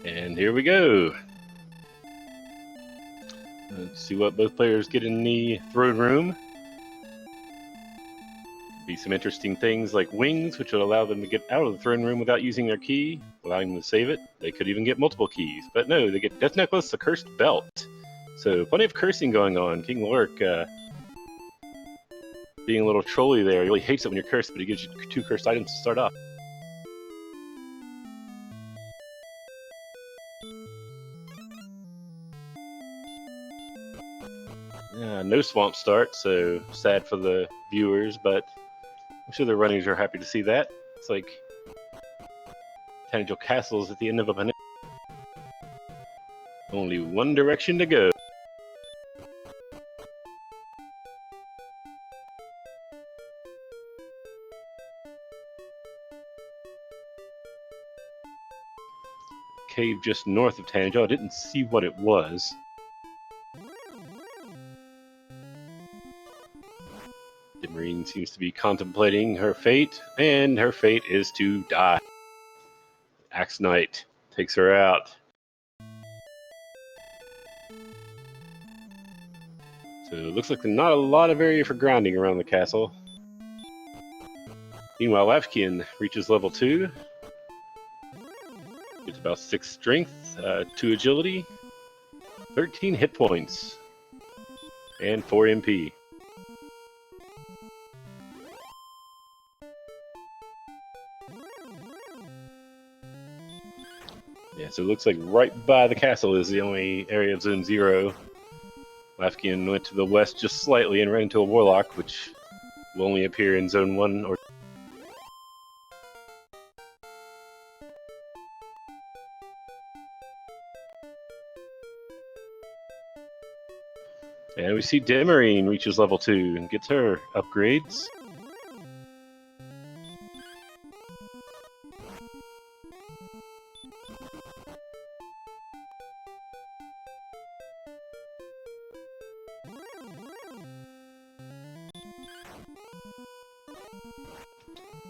And here we go. Let's see what both players get in the throne room. Be some interesting things like wings, which would allow them to get out of the throne room without using their key, allowing them to save it. They could even get multiple keys, but no, they get Death Necklace, a Cursed Belt. So plenty of cursing going on. King Lurk being a little trolly there. He really hates it when you're cursed, but he gives you 2 cursed items to start off. No swamp start, so sad for the viewers, but I'm sure the runners are happy to see that. It's like Tangential Castle's at the end of a peninsula. Only one direction to go. Cave just north of Tangential. I didn't see what it was. Demerine seems to be contemplating her fate, and her fate is to die. Axe Knight takes her out. So it looks like there's not a lot of area for grinding around the castle. Meanwhile, Lavkian reaches level 2. Gets about 6 strength, 2 agility, 13 hit points, and 4 MP. Yeah, so it looks like right by the castle is the only area of Zone 0. Lavkian went to the west just slightly and ran into a Warlock, which will only appear in Zone 1 or... And we see Demerine reaches level 2 and gets her upgrades.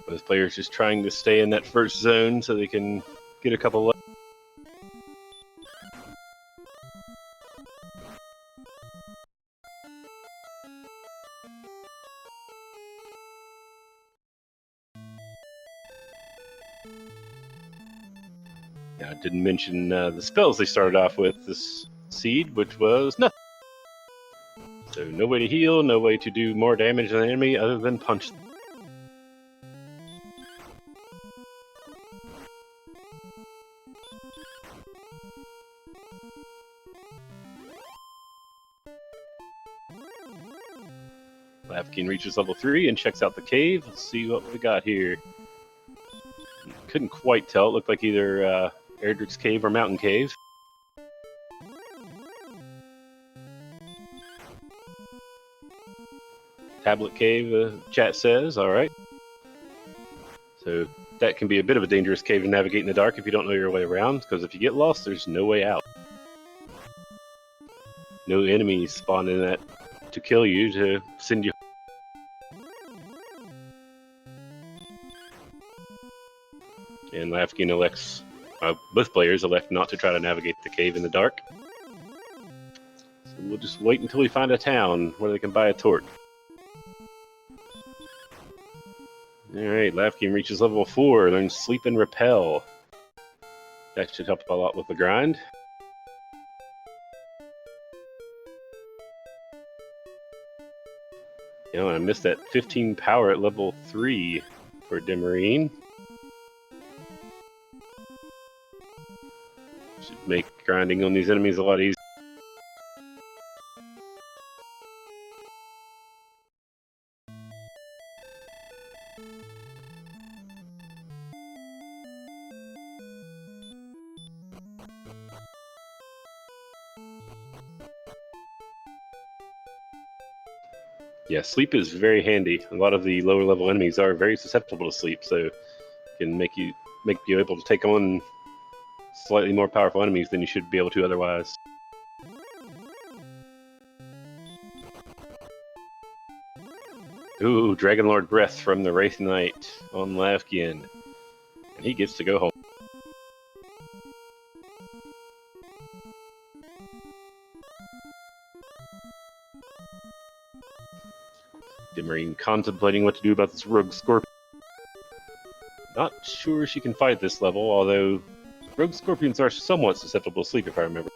Both players just trying to stay in that first zone so they can get a couple left. Now, I didn't mention the spells they started off with this seed, which was nothing. So no way to heal, no way to do more damage than the enemy other than punch them. Lavkian reaches level 3 and checks out the cave. Let's see what we got here. Couldn't quite tell. It looked like either Erdrick's Cave or Mountain Cave. Tablet Cave, chat says. Alright. So that can be a bit of a dangerous cave to navigate in the dark if you don't know your way around, because if you get lost, there's no way out. No enemies spawn in that to kill you, to send you. And Lavkian elects, both players elect not to try to navigate the cave in the dark. So we'll just wait until we find a town where they can buy a torch. Alright, Lavkian reaches level 4, learns Sleep and Repel. That should help a lot with the grind. You know, I missed that 15 power at level 3 for Demerine. Should make grinding on these enemies a lot easier. Yeah, sleep is very handy. A lot of the lower level enemies are very susceptible to sleep, so it can make you able to take on slightly more powerful enemies than you should be able to otherwise. Ooh, Dragonlord Breath from the Wraith Knight on Lavkian. He gets to go home. Demerine contemplating what to do about this rogue scorpion. Not sure she can fight this level, although rogue scorpions are somewhat susceptible to sleep if I remember.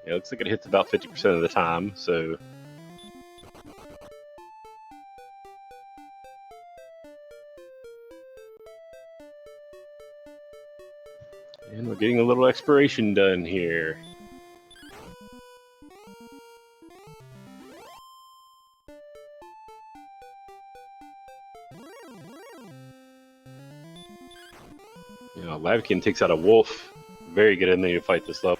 Yeah, it looks like it hits about 50% of the time, so... And we're getting a little exploration done here. You know, Lavkian takes out a wolf. Very good enemy to fight this level.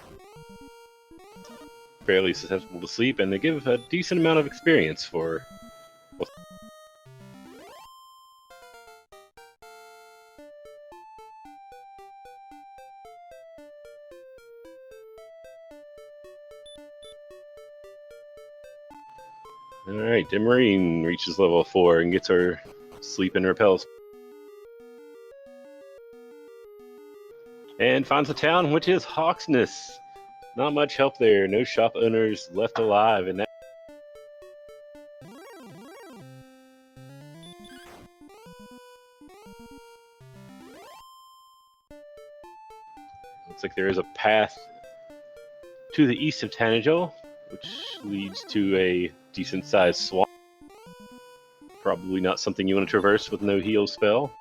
Fairly susceptible to sleep, and they give a decent amount of experience for... Alright, Demerine reaches level 4 and gets her sleep and repels. And finds a town, which is Hawksness. Not much help there. No shop owners left alive in that. Looks like there is a path to the east of Tanagel, which leads to a decent-sized swamp. Probably not something you want to traverse with no heal spell.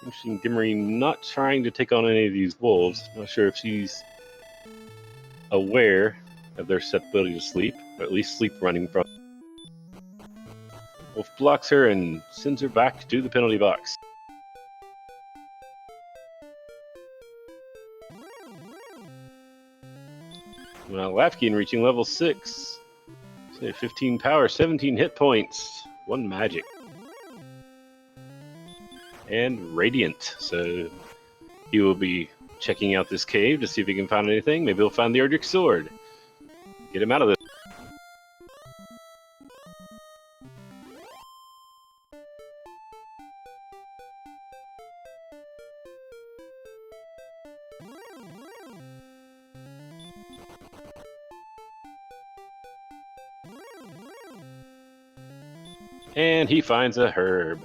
Interesting, Demerine not trying to take on any of these wolves. Not sure if she's aware of their susceptibility to sleep, or at least sleep running from. Wolf blocks her and sends her back to the penalty box. Well, Lavkian reaching level 6. So 15 power, 17 hit points, 1 magic. And Radiant, so he will be checking out this cave to see if he can find anything. Maybe he'll find the Erdrick Sword. Get him out of this. And he finds a herb.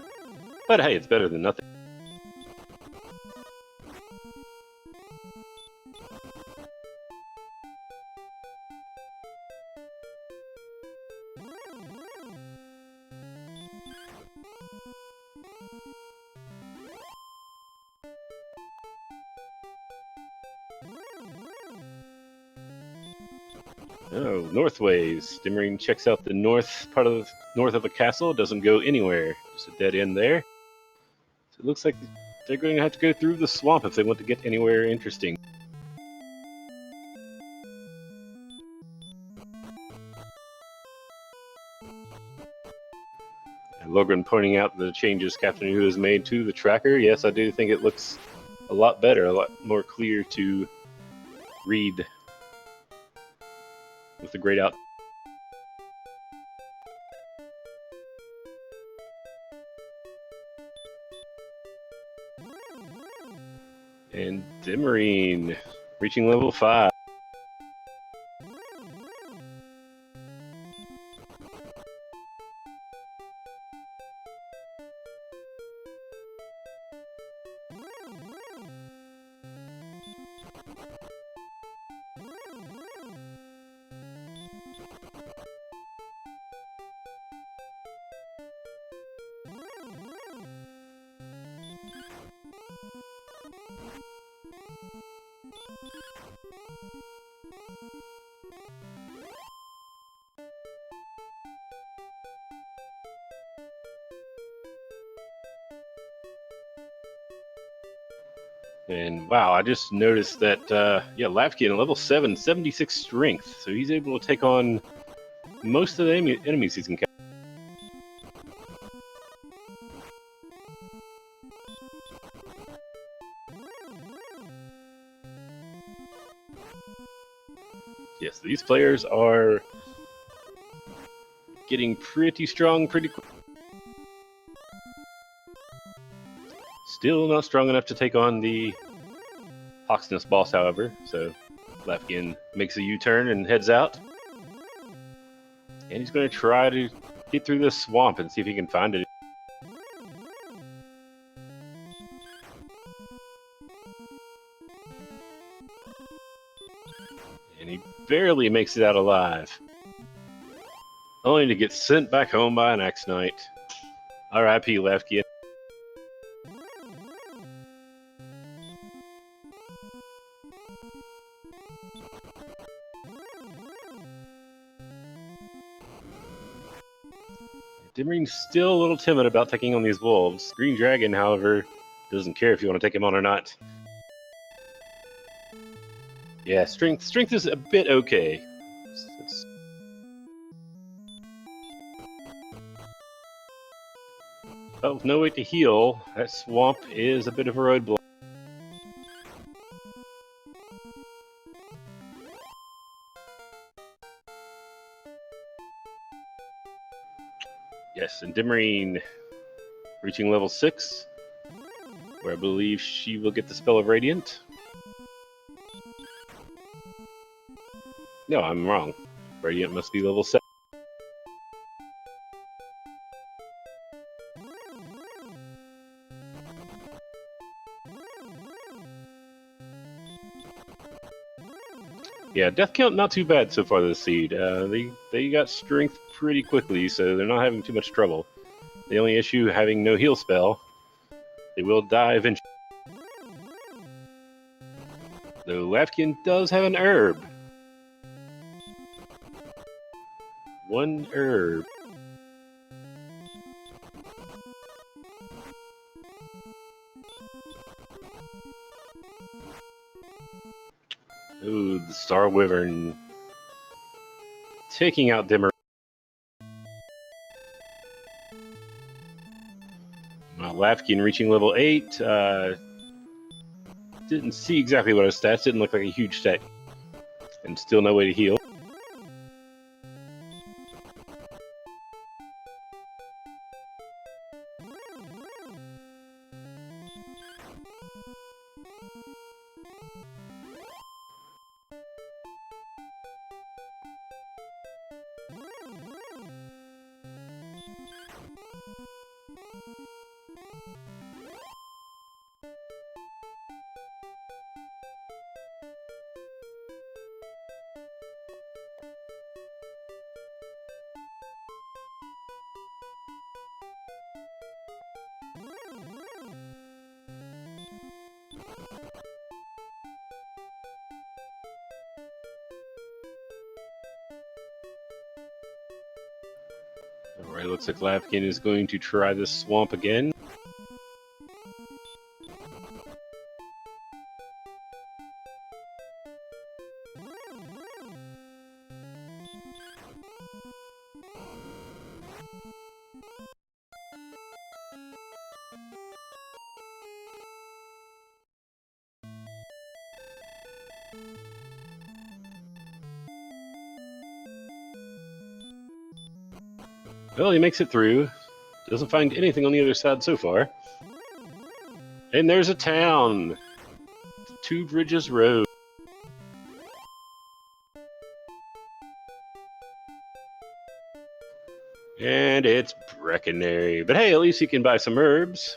But hey, it's better than nothing. Oh, northways. Demerine checks out the north of the castle. Doesn't go anywhere. Just a dead end there. So it looks like they're going to have to go through the swamp if they want to get anywhere interesting. And Logren pointing out the changes Captain Who has made to the tracker. Yes, I do think it looks a lot better, a lot more clear to read with the grayed out. And Demerine reaching level 5. And wow, I just noticed that, yeah, Lavkian, level 7, 76 strength. So he's able to take on most of the enemies he's encountered. Yes, these players are getting pretty strong pretty quick. Still not strong enough to take on the Hawksness boss, however. So Lavkian makes a U-turn and heads out. And he's going to try to get through this swamp and see if he can find it. And he barely makes it out alive. Only to get sent back home by an Axe Knight. R.I.P. Lavkian. Demerine's still a little timid about taking on these wolves. Green Dragon, however, doesn't care if you want to take him on or not. Yeah, strength is a bit okay. But with no way to heal, that swamp is a bit of a roadblock. Yes, and Demerine reaching level 6, where I believe she will get the spell of Radiant. No, I'm wrong. Radiant must be level 7. Yeah, death count not too bad so far this seed. They got strength pretty quickly, so they're not having too much trouble. The only issue having no heal spell. They will die eventually. Though Lavkian does have an herb. One herb. Ooh, the Star Wyvern taking out Demerine. Lavkian reaching level 8. Didn't see exactly what his stats. Didn't look like a huge stat. And still no way to heal. Alright, looks like Lavkian is going to try this swamp again. Well, he makes it through. Doesn't find anything on the other side so far. And there's a town. Two Bridges Road. And it's Breckenary. But hey, at least you can buy some herbs.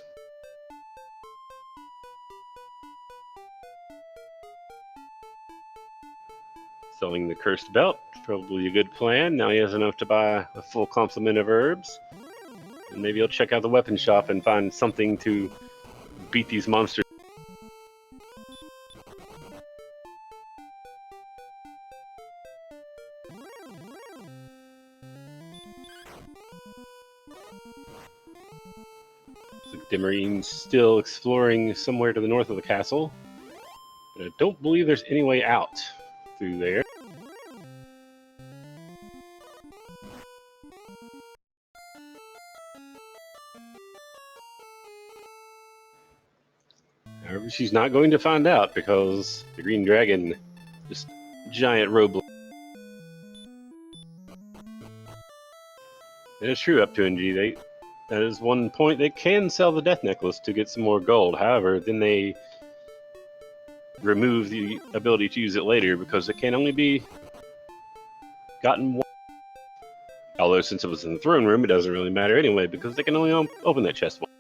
Selling the Cursed Belt, probably a good plan. Now he has enough to buy a full complement of herbs. And maybe he'll check out the weapon shop and find something to beat these monsters. Demerine's still exploring somewhere to the north of the castle, but I don't believe there's any way out through there. However, she's not going to find out because the green dragon, just giant roadblock. It is true, up to NG, that is one point. They can sell the death necklace to get some more gold. However, then they remove the ability to use it later because it can only be gotten once. Although since it was in the throne room, it doesn't really matter anyway because they can only open that chest once.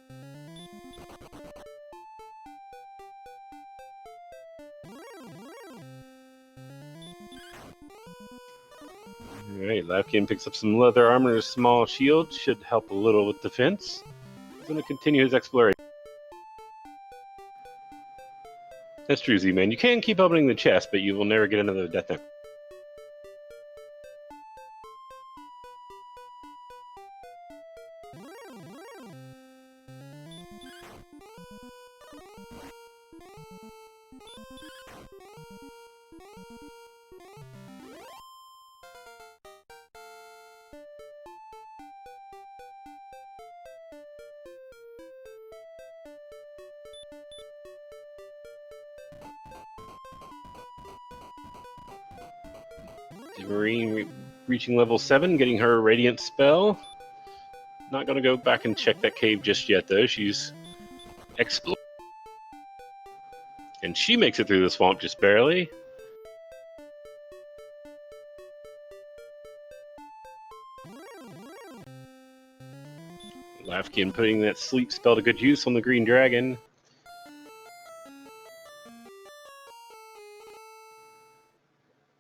Alright, Lavkian picks up some leather armor and a small shield. Should help a little with defense. He's going to continue his exploration. That's true, Z-Man. You can keep opening the chest, but you will never get another death necklace. Demerine reaching level 7, getting her Radiant spell. Not going to go back and check that cave just yet, though. She's exploring. And she makes it through the swamp just barely. Lavkian putting that sleep spell to good use on the green dragon.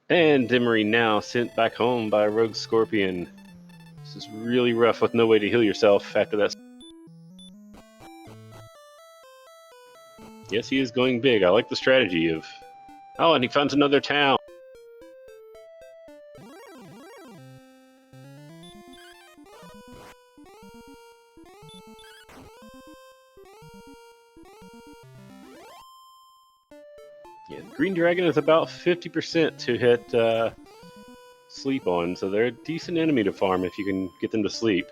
And Demerine now sent back home by a rogue scorpion. This is really rough with no way to heal yourself after that. Yes, he is going big. I like the strategy of... Oh, and he finds another town. Yeah, the green dragon is about 50% to hit sleep on, so they're a decent enemy to farm if you can get them to sleep.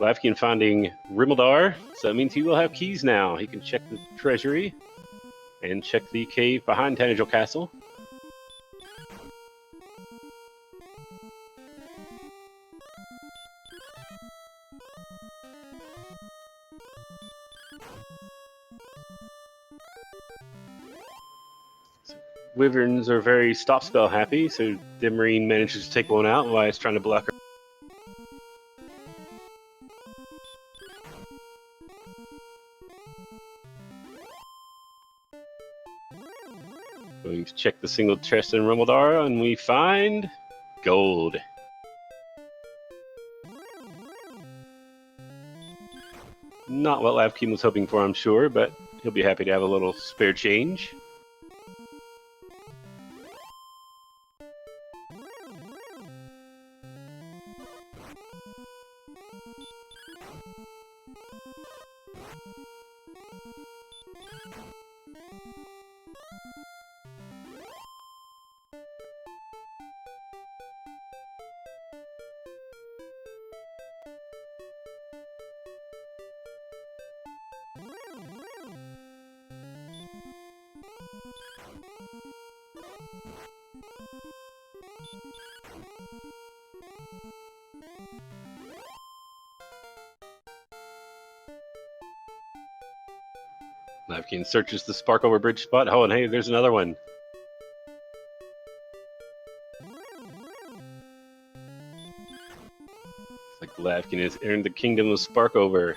Lavkian finding Rimildar, so that means he will have keys now. He can check the treasury and check the cave behind Tanagel Castle. Wyverns are very stop spell happy, so Demerine manages to take one out while he's trying to block her. We check the single chest in Rimildar, and we find gold. Not what Lavkian was hoping for, I'm sure, but he'll be happy to have a little spare change. Lavkian searches the Sparkover Bridge spot. Oh, and hey, there's another one. It's like Lavkian has earned the Kingdom of Sparkover.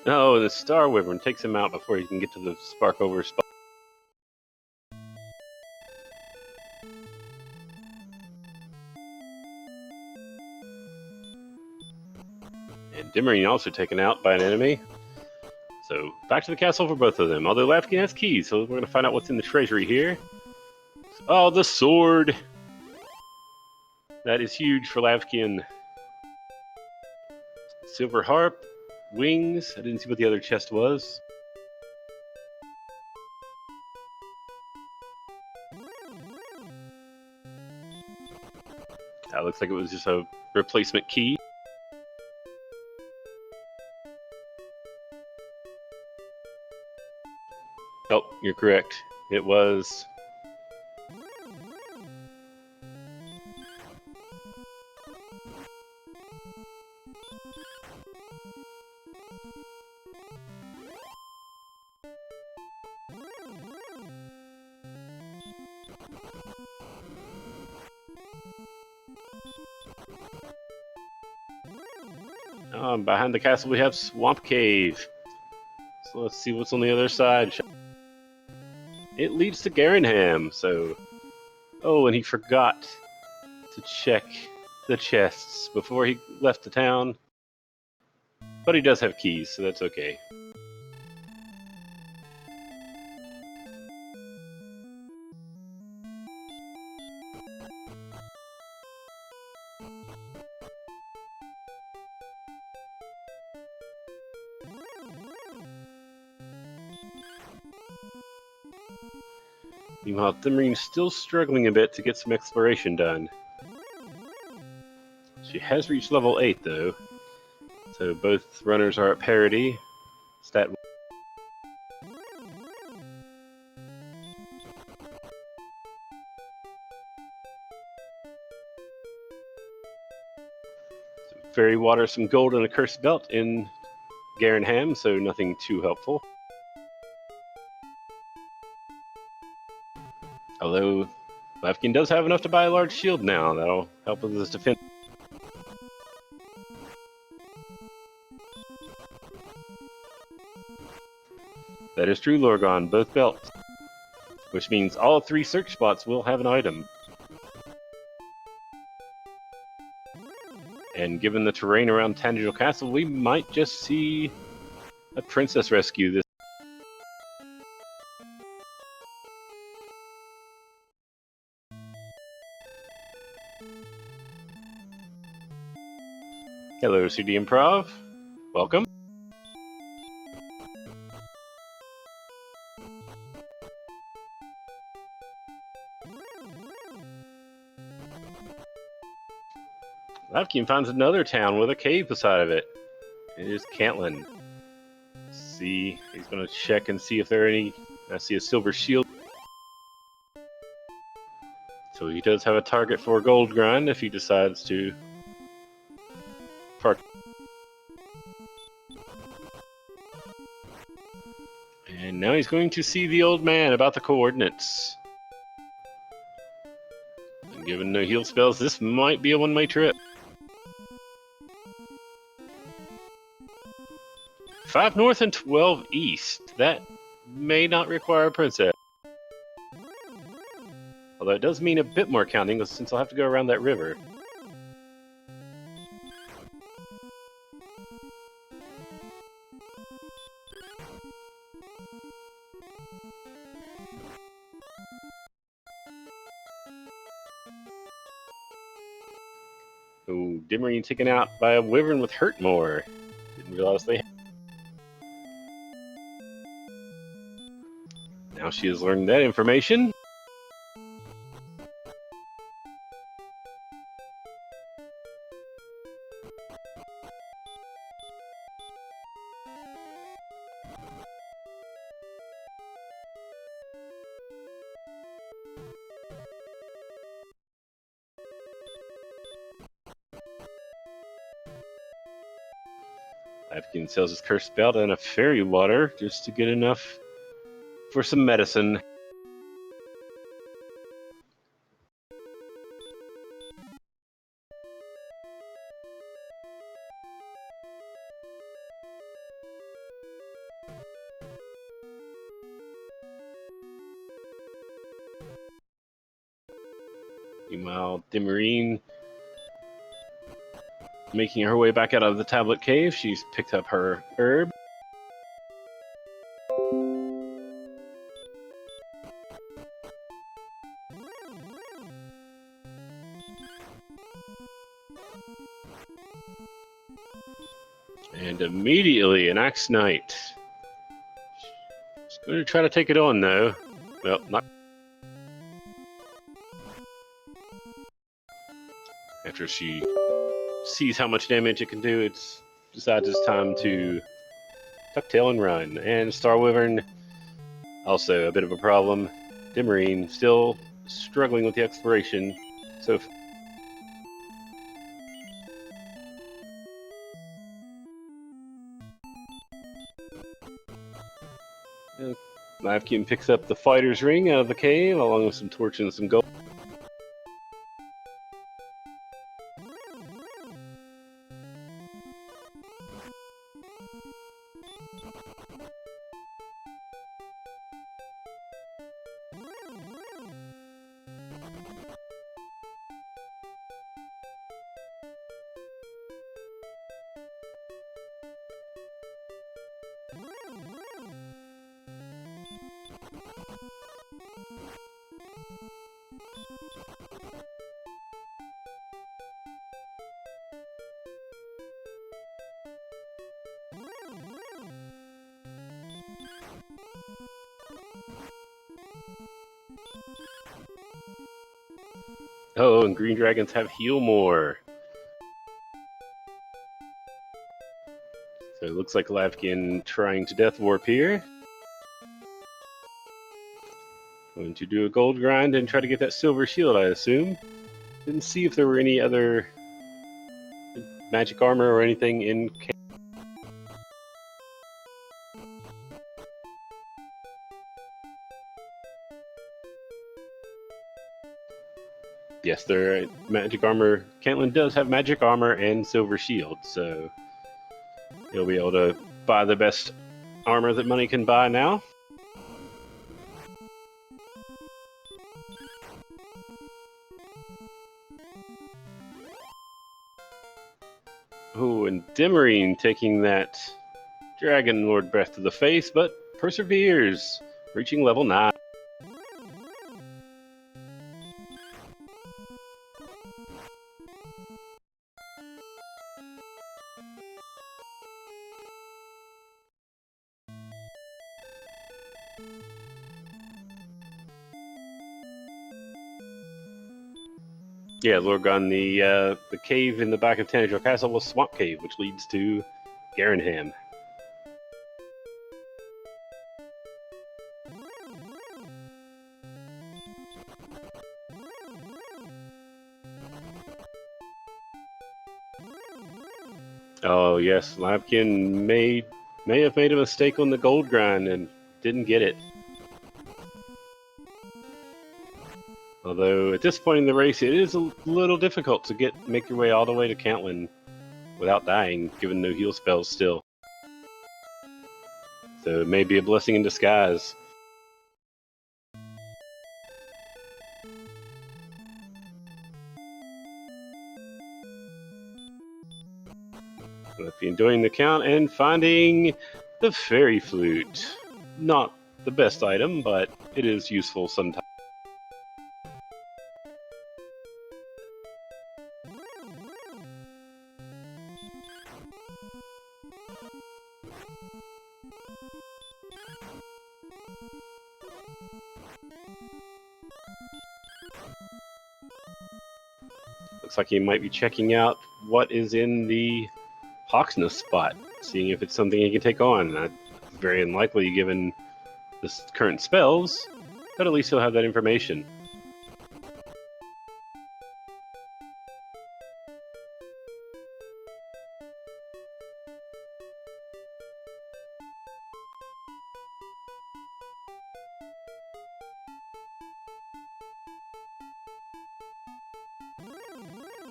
Oh, the Star Wyvern takes him out before he can get to the Sparkover spot. And Demerine also taken out by an enemy. So back to the castle for both of them. Although Lavkian has keys, so we're going to find out what's in the treasury here. Oh, the sword! That is huge for Lavkian. Silver harp, wings. I didn't see what the other chest was. That looks like it was just a replacement key. Oh, you're correct. It was. Behind the castle we have Swamp Cave. So let's see what's on the other side. It leads to Garenham, so... Oh, and he forgot to check the chests before he left the town. But he does have keys, so that's okay. Meanwhile, Demerine's still struggling a bit to get some exploration done. She has reached level 8, though. So both runners are at parity. Stat. Fairy water, some gold, and a cursed belt in Garenham, so nothing too helpful. Although, Lavkian does have enough to buy a large shield now. That'll help with his defense. That is true, Lorgon, both belts. Which means all 3 search spots will have an item. And given the terrain around Tangential Castle, we might just see a princess rescue this. Hello, CD Improv. Welcome. Lavkian finds another town with a cave beside of it. It is Cantlin. See, he's going to check and see if there are any. I see a silver shield. So he does have a target for a gold grind if he decides to park. And now he's going to see the old man about the coordinates. And given no heal spells, this might be a one-way trip. 5 north and 12 east. That may not require a princess. Although it does mean a bit more counting, since I'll have to go around that river. Oh, Demerine taken out by a wyvern with Hurtmore. Didn't realize they had. Now she has learned that information. Lavkian sells his cursed belt and a fairy water just to get enough for some medicine. Meanwhile, Demerine Making her way back out of the tablet cave, she's picked up her herb. And immediately an Axe Knight. She's going to try to take it on, though. Well, not. After she sees how much damage it can do, it decides it's time to ducktail and run. And Star Wyvern, also a bit of a problem. Demerine still struggling with the exploration. So Lavkian picks up the fighter's ring out of the cave, along with some torch and some gold. Oh, and green dragons have heal more. So it looks like Lavkian trying to death warp here. Going to do a gold grind and try to get that silver shield, I assume. Didn't see if there were any other magic armor or anything in. Yes, their magic armor. Caitlin does have magic armor and silver shield, so he'll be able to buy the best armor that money can buy now. Oh, and Demerine taking that Dragon Lord breath to the face, but perseveres, reaching level 9. Yeah, Lorgon, the cave in the back of Tanagel Castle was Swamp Cave, which leads to Garenham. Oh yes, Lavkian may have made a mistake on the gold grind and didn't get it. Although, at this point in the race, it is a little difficult to make your way all the way to Caitlin without dying, given no heal spells still. So it may be a blessing in disguise. But if you're enjoying the count and finding the fairy flute. Not the best item, but it is useful sometimes. Looks like he might be checking out what is in the Hawksness spot, seeing if it's something he can take on. That's very unlikely given the current spells, but at least he'll have that information.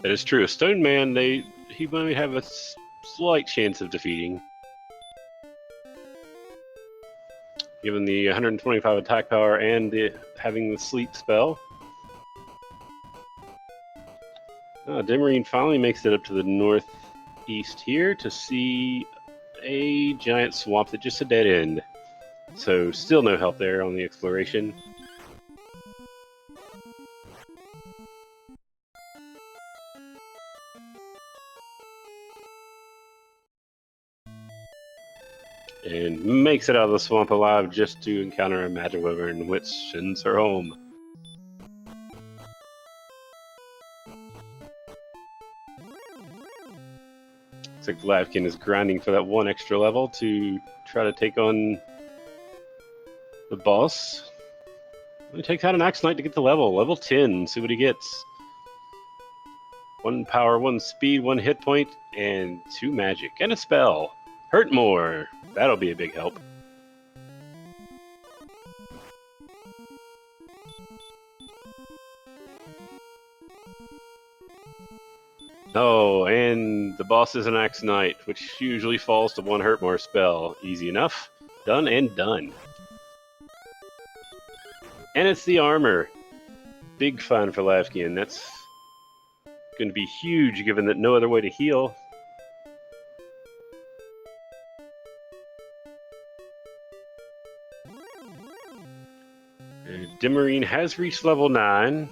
That is true. A Stone Man, he might have a slight chance of defeating, given the 125 attack power and having the sleep spell. Demerine finally makes it up to the north east here to see a giant swamp that just a dead end. So still no help there on the exploration. And makes it out of the swamp alive just to encounter a magic wyvern, which sends her home. Looks like Lavkian is grinding for that one extra level to try to take on the boss. He takes out an Axe Knight to get the level 10, see what he gets. 1 power, 1 speed, 1 hit point, and 2 magic, and a spell. Hurt more. That'll be a big help. Oh, and the boss is an Axe Knight, which usually falls to 1 hurt more spell. Easy enough. Done and done. And it's the armor. Big fun for Lavkian. That's going to be huge given that no other way to heal. Demerine has reached level 9,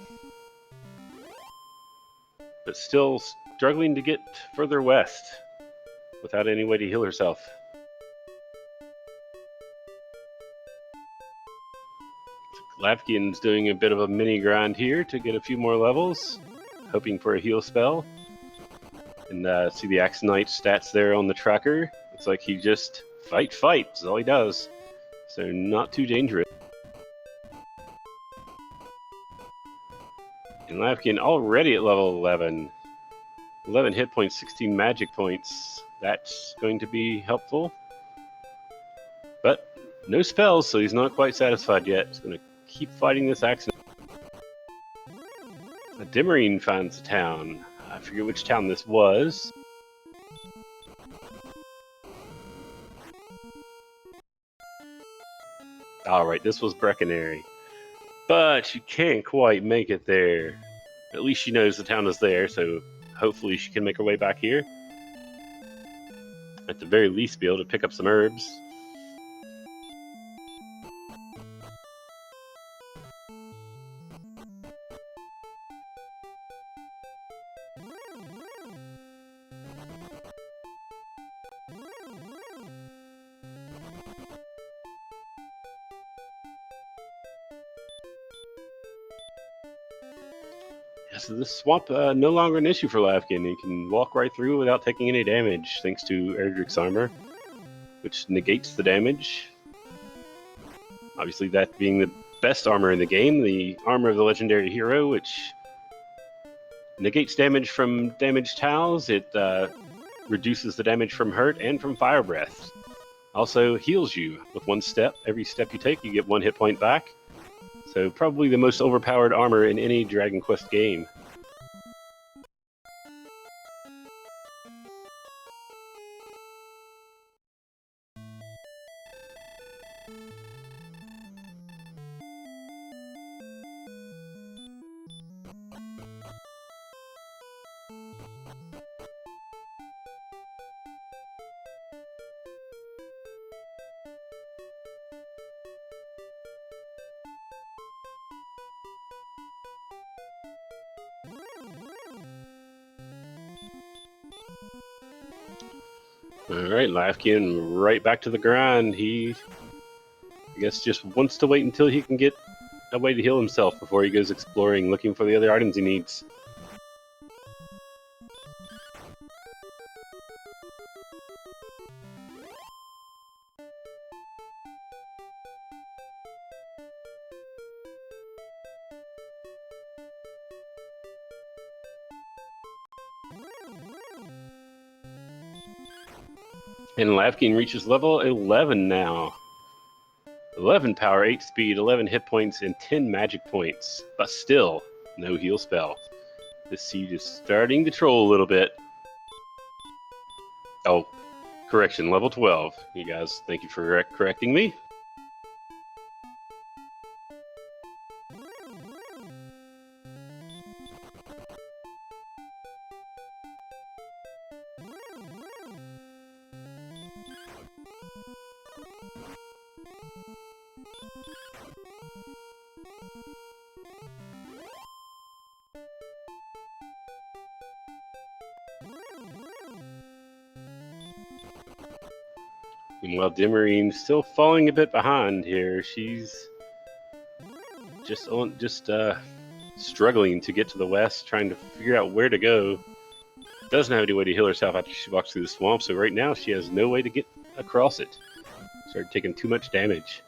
but still struggling to get further west without any way to heal herself. Lavkian's doing a bit of a mini grind here to get a few more levels, hoping for a heal spell. And see the Axe Knight stats there on the tracker. It's like he just fight is all he does. So not too dangerous. And Lavkian already at level 11. 11 hit points, 16 magic points. That's going to be helpful. But no spells, so he's not quite satisfied yet. He's going to keep fighting this Axe Knight. Demerine finds a town. I forget which town this was. Alright, this was Breckenary. But she can't quite make it there. At least she knows the town is there, so hopefully she can make her way back here. At the very least, be able to pick up some herbs. So this swamp no longer an issue for Lavkian. He can walk right through without taking any damage, thanks to Erdrick's armor, which negates the damage. Obviously, that being the best armor in the game, the armor of the legendary hero, which negates damage from damaged towels. It reduces the damage from hurt and from fire breath. Also heals you with 1 step. Every step you take, you get 1 hit point back. So probably the most overpowered armor in any Dragon Quest game. Alright, Lavkian right back to the grind. He, I guess, just wants to wait until he can get a way to heal himself before he goes exploring, looking for the other items he needs. And Lavkian reaches level 11 now. 11 power, 8 speed, 11 hit points, and 10 magic points. But still, no heal spell. This siege is starting to troll a little bit. Oh, correction, level 12. You guys, thank you for correcting me. Meanwhile, Demarine's still falling a bit behind here. She's just struggling to get to the west, trying to figure out where to go. Doesn't have any way to heal herself after she walks through the swamp, so right now she has no way to get across it. Started taking too much damage.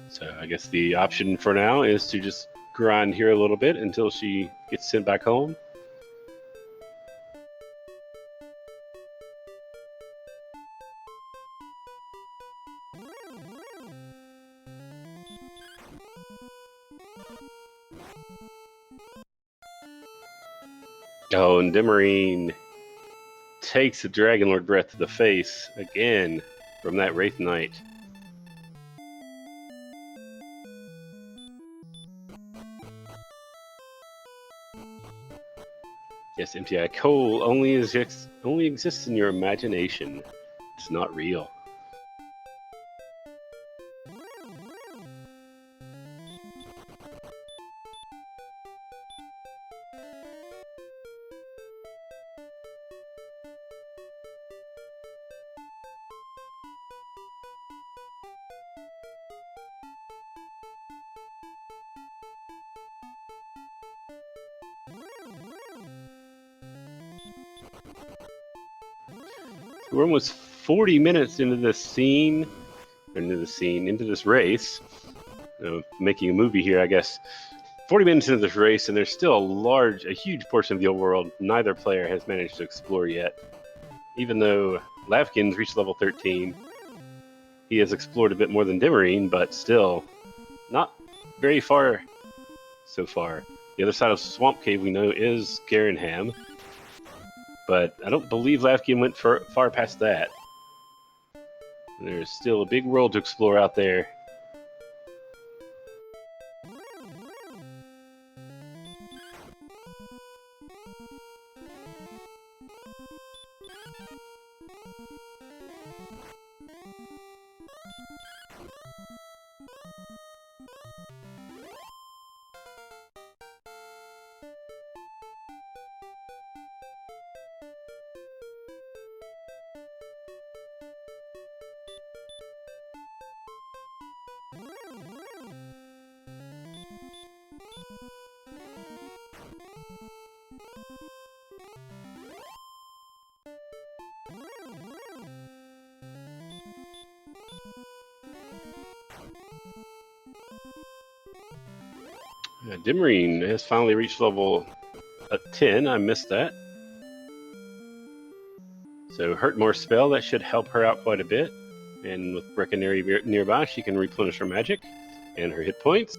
So I guess the option for now is to just grind here a little bit until she gets sent back home. Oh, and Demerine takes a Dragon Lord breath to the face again from that Wraith Knight. Yes, MTI coal only exists in your imagination. It's not real. We're almost 40 minutes into this race. Making a movie here, I guess. 40 minutes into this race, and there's still a huge portion of the old world neither player has managed to explore yet. Even though Lavkian's reached level 13, he has explored a bit more than Demerine, but still not very far so far. The other side of Swamp Cave we know is Garenham, but I don't believe Lavkian went far past that. There's still a big world to explore out there. Demerine has finally reached level 10. I missed that. So hurt more spell, that should help her out quite a bit. And with Breckenary nearby, she can replenish her magic and her hit points.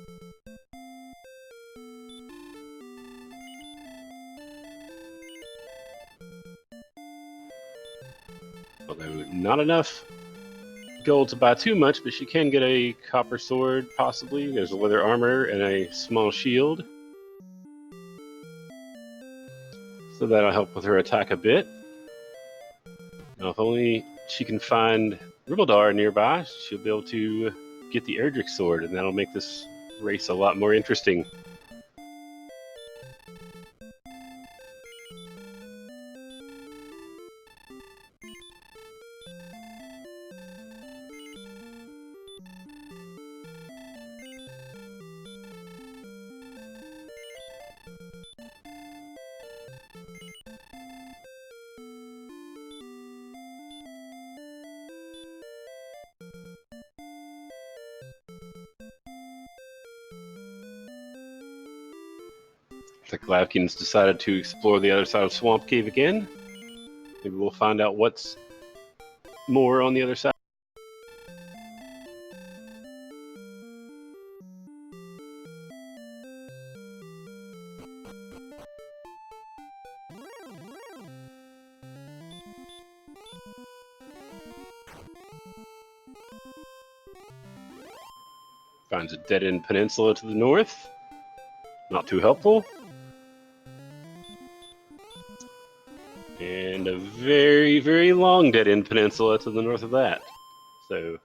Although not enough gold to buy too much, but she can get a copper sword, possibly. There's a leather armor and a small shield. So that'll help with her attack a bit. Now, if only she can find Ribbledar nearby, she'll be able to get the Erdrick sword, and that'll make this race a lot more interesting. Looks like Lavkian's decided to explore the other side of Swamp Cave again. Maybe we'll find out what's more on the other side. Finds a dead-end peninsula to the north. Not too helpful. and a very, very long dead-end peninsula to the north of that. So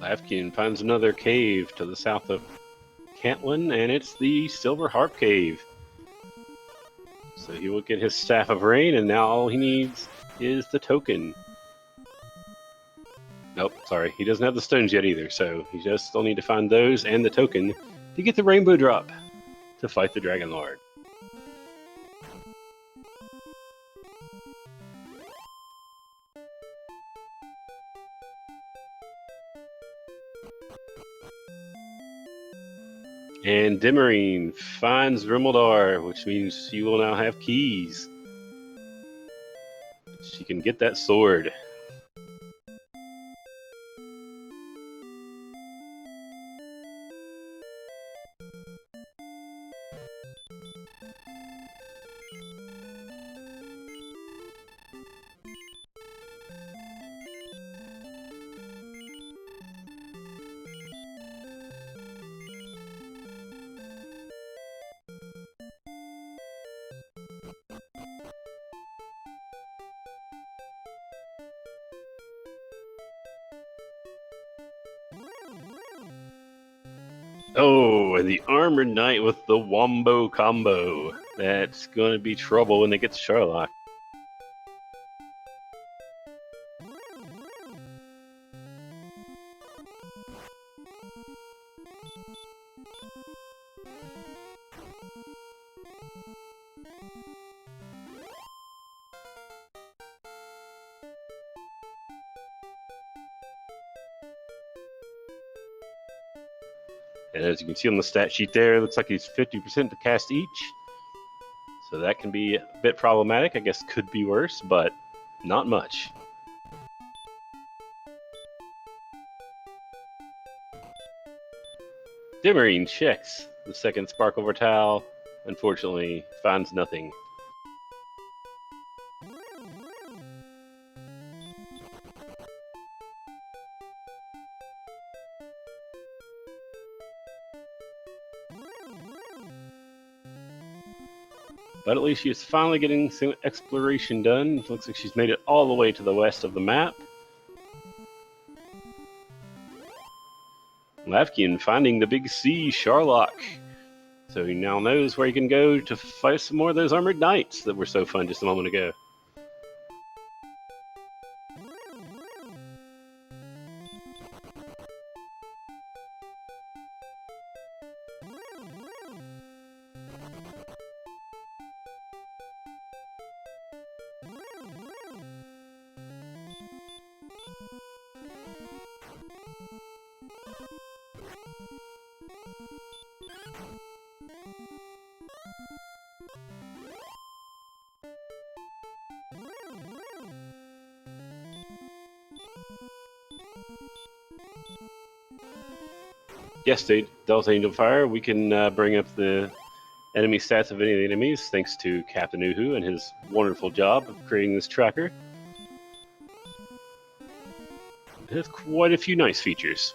Lavkian finds another cave to the south of Cantlin, and it's the Silver Harp Cave. So he will get his Staff of Rain, and now all he needs is the token. Nope, sorry, he doesn't have the stones yet either, so he just still need to find those and the token to get the Rainbow Drop to fight the Dragon Lord. And Demerine finds Rimuldar, which means she will now have keys. She can get that sword. Oh, and the Armored Knight with the Wombo combo. That's going to be trouble when they get to Sherlock. And as you can see on the stat sheet there, it looks like he's 50% to cast each. So that can be a bit problematic. I guess could be worse, but not much. Demerine checks the second Sparkle Vortal. Unfortunately, finds nothing. But at least she's finally getting some exploration done. It looks like she's made it all the way to the west of the map. Lavkian finding the big C, Sherlock. So he now knows where he can go to fight some more of those armored knights that were so fun just a moment ago. Yes, Delta Angel Fire, we can bring up the enemy stats of any of the enemies thanks to Captain Uhu and his wonderful job of creating this tracker. It has quite a few nice features.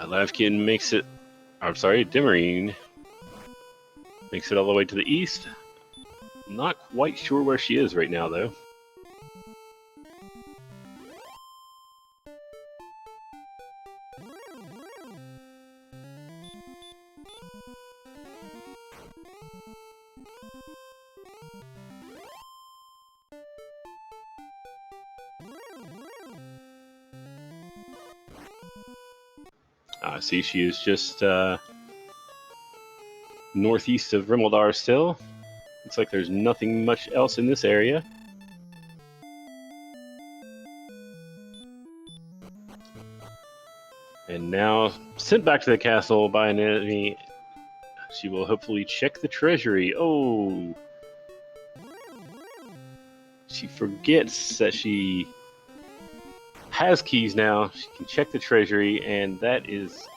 Lavkian makes it. I'm sorry, Demerine makes it all the way to the east. Not quite sure where she is right now, though. I see she is just northeast of Rimeldar still. Looks like there's nothing much else in this area. And now, sent back to the castle by an enemy, she will hopefully check the treasury. Oh! She forgets that she has keys now. She can check the treasury, and that is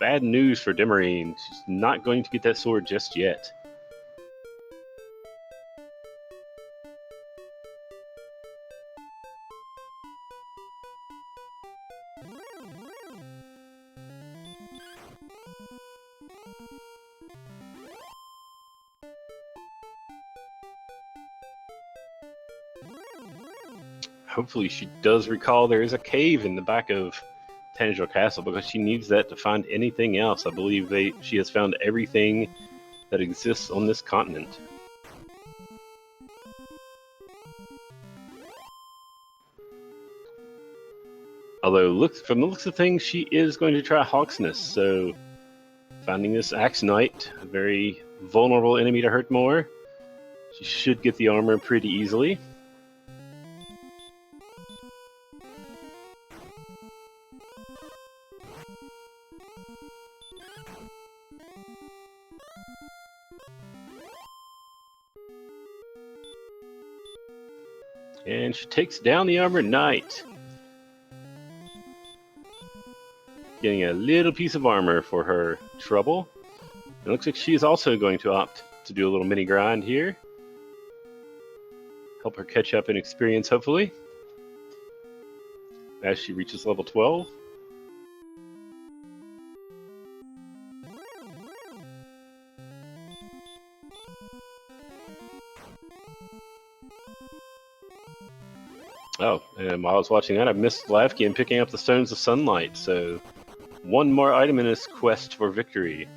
bad news for Demerine. She's not going to get that sword just yet. Hopefully she does recall there is a cave in the back of Tangier Castle, because she needs that to find anything else. I believe she has found everything that exists on this continent. Although, from the looks of things, she is going to try Hawksness, so finding this Axe Knight, a very vulnerable enemy to hurt more, she should get the armor pretty easily. And she takes down the Armored Knight, getting a little piece of armor for her trouble. It looks like she is also going to opt to do a little mini grind here. Help her catch up in experience, hopefully, as she reaches level 12. Oh, and while I was watching that, I missed Lavkian picking up the Stones of Sunlight, so one more item in his quest for victory.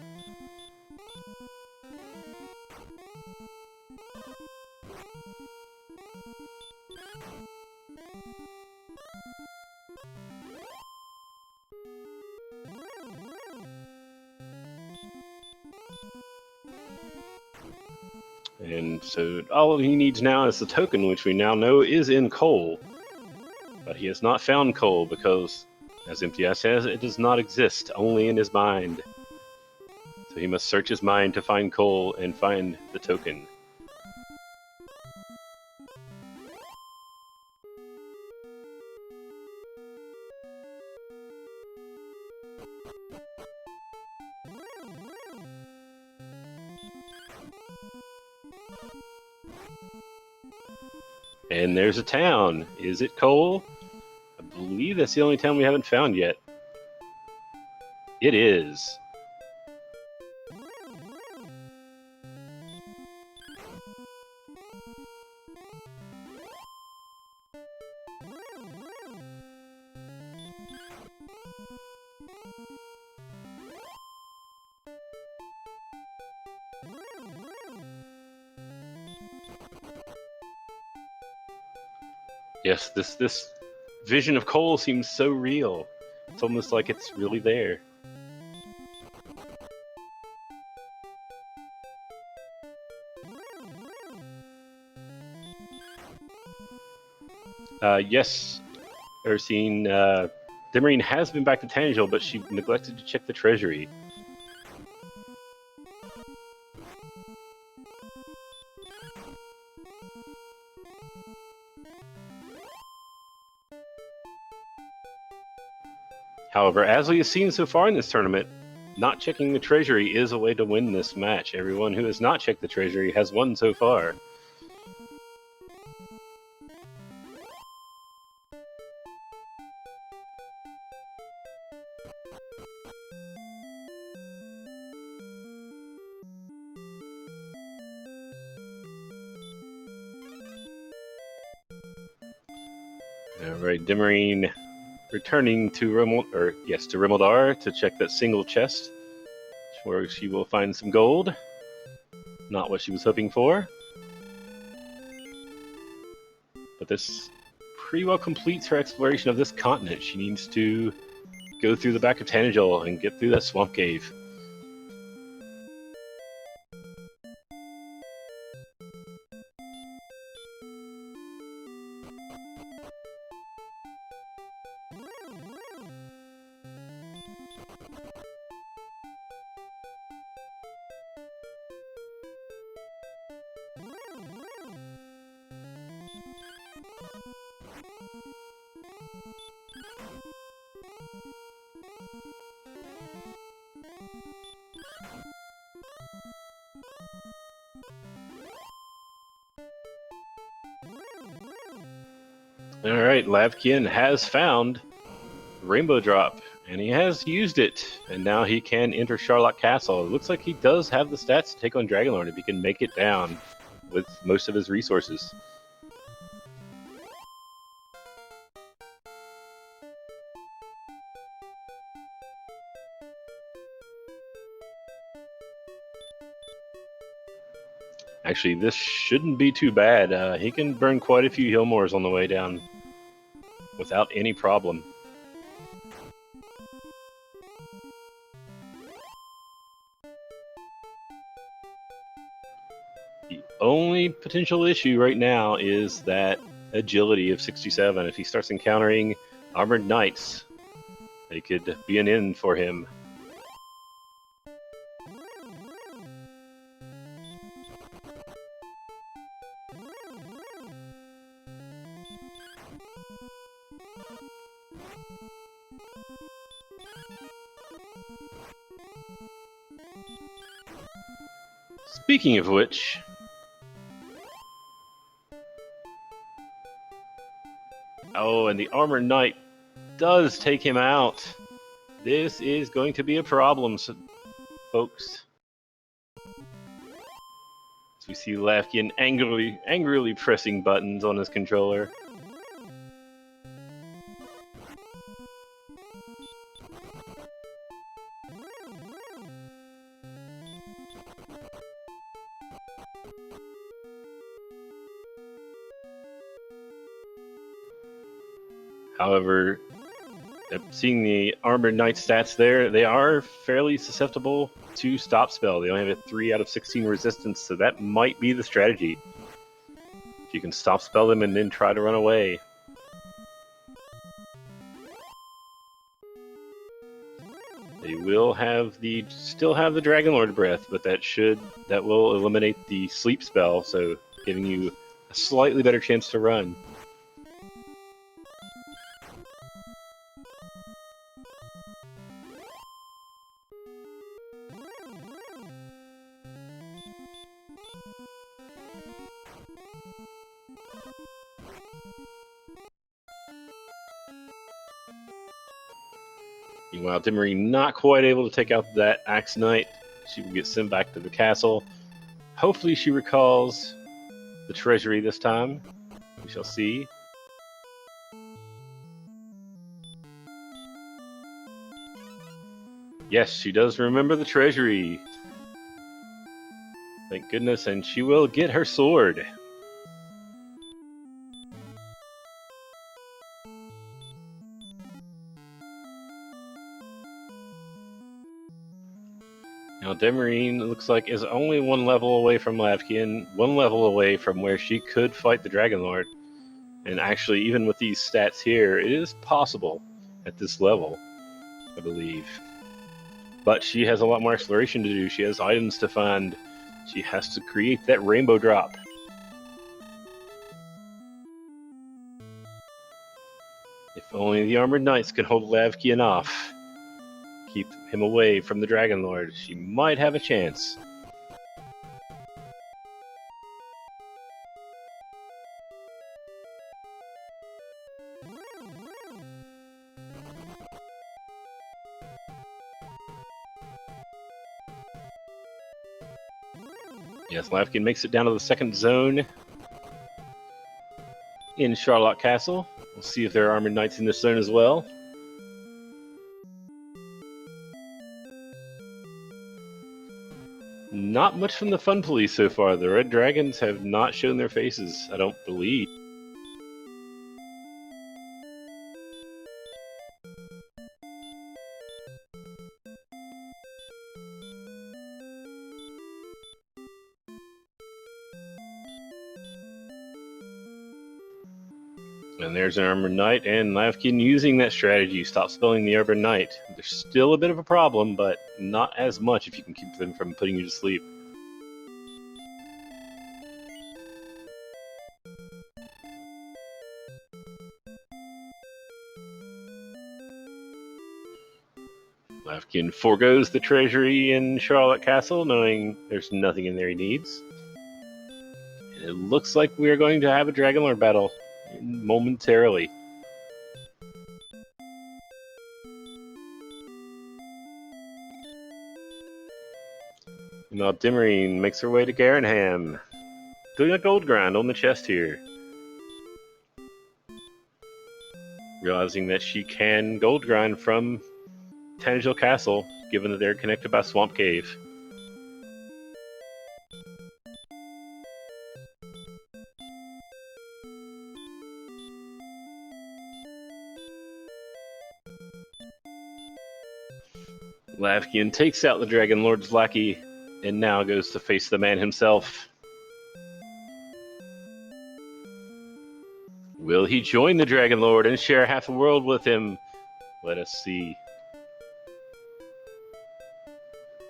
And so all he needs now is the token, which we now know is in coal. But he has not found coal because, as MTS says, it does not exist, only in his mind. So he must search his mind to find coal and find the token. And there's a town. Is it coal? I believe that's the only town we haven't found yet. It is. Yes, this vision of coal seems so real. It's almost like it's really there. Yes, Ursine, Demerine has been back to Tangiel, but she neglected to check the treasury. However, as we have seen so far in this tournament, not checking the treasury is a way to win this match. Everyone who has not checked the treasury has won so far. Alright, Demerine returning to Rimaldar to check that single chest, where she will find some gold. Not what she was hoping for. But this pretty well completes her exploration of this continent. She needs to go through the back of Tanagel and get through that swamp cave. Alright, Lavkian has found Rainbow Drop, and he has used it, and now he can enter Charlotte Castle. It looks like he does have the stats to take on Dragonlord if he can make it down with most of his resources. Actually, this shouldn't be too bad. He can burn quite a few Hillmores on the way down without any problem. The only potential issue right now is that agility of 67. If he starts encountering armored knights, they could be an end for him. Speaking of which, oh, and the Armored Knight does take him out. This is going to be a problem, folks. As we see Lavkian angrily pressing buttons on his controller. However, seeing the Armored Knight stats there, they are fairly susceptible to Stop Spell. They only have a 3 out of 16 resistance, so that might be the strategy. If you can Stop Spell them and then try to run away. They will still have the Dragonlord Breath, but that will eliminate the Sleep Spell, so giving you a slightly better chance to run. Meanwhile, Demerine not quite able to take out that Axe Knight. She will get sent back to the castle. Hopefully she recalls the treasury this time. We shall see. Yes, she does remember the treasury. Thank goodness, and she will get her sword. Now, Demerine looks like is only one level away from Lavkian, one level away from where she could fight the Dragonlord. And actually, even with these stats here, it is possible at this level, I believe. But she has a lot more exploration to do. She has items to find. She has to create that Rainbow Drop. If only the Armored Knights can hold Lavkian off. Keep him away from the Dragonlord. She might have a chance. Yes, Lavkian makes it down to the second zone in Charlotte Castle. We'll see if there are armored knights in this zone as well. Not much from the Fun Police so far. The Red Dragons have not shown their faces, I don't believe. And there's an Armored Knight, and Lavkian using that strategy. Stop spelling the Armored Knight. There's still a bit of a problem, but not as much if you can keep them from putting you to sleep. Lavkian forgoes the treasury in Charlotte Castle, knowing there's nothing in there he needs. And it looks like we are going to have a Dragonlord battle momentarily. Now Demerine makes her way to Garenham, doing a gold grind on the chest here. Realizing that she can gold grind from Tanagel Castle, given that they're connected by Swamp Cave. Lavkian takes out the Dragon Lord's lackey and now goes to face the man himself. Will he join the Dragon Lord and share half the world with him? Let us see.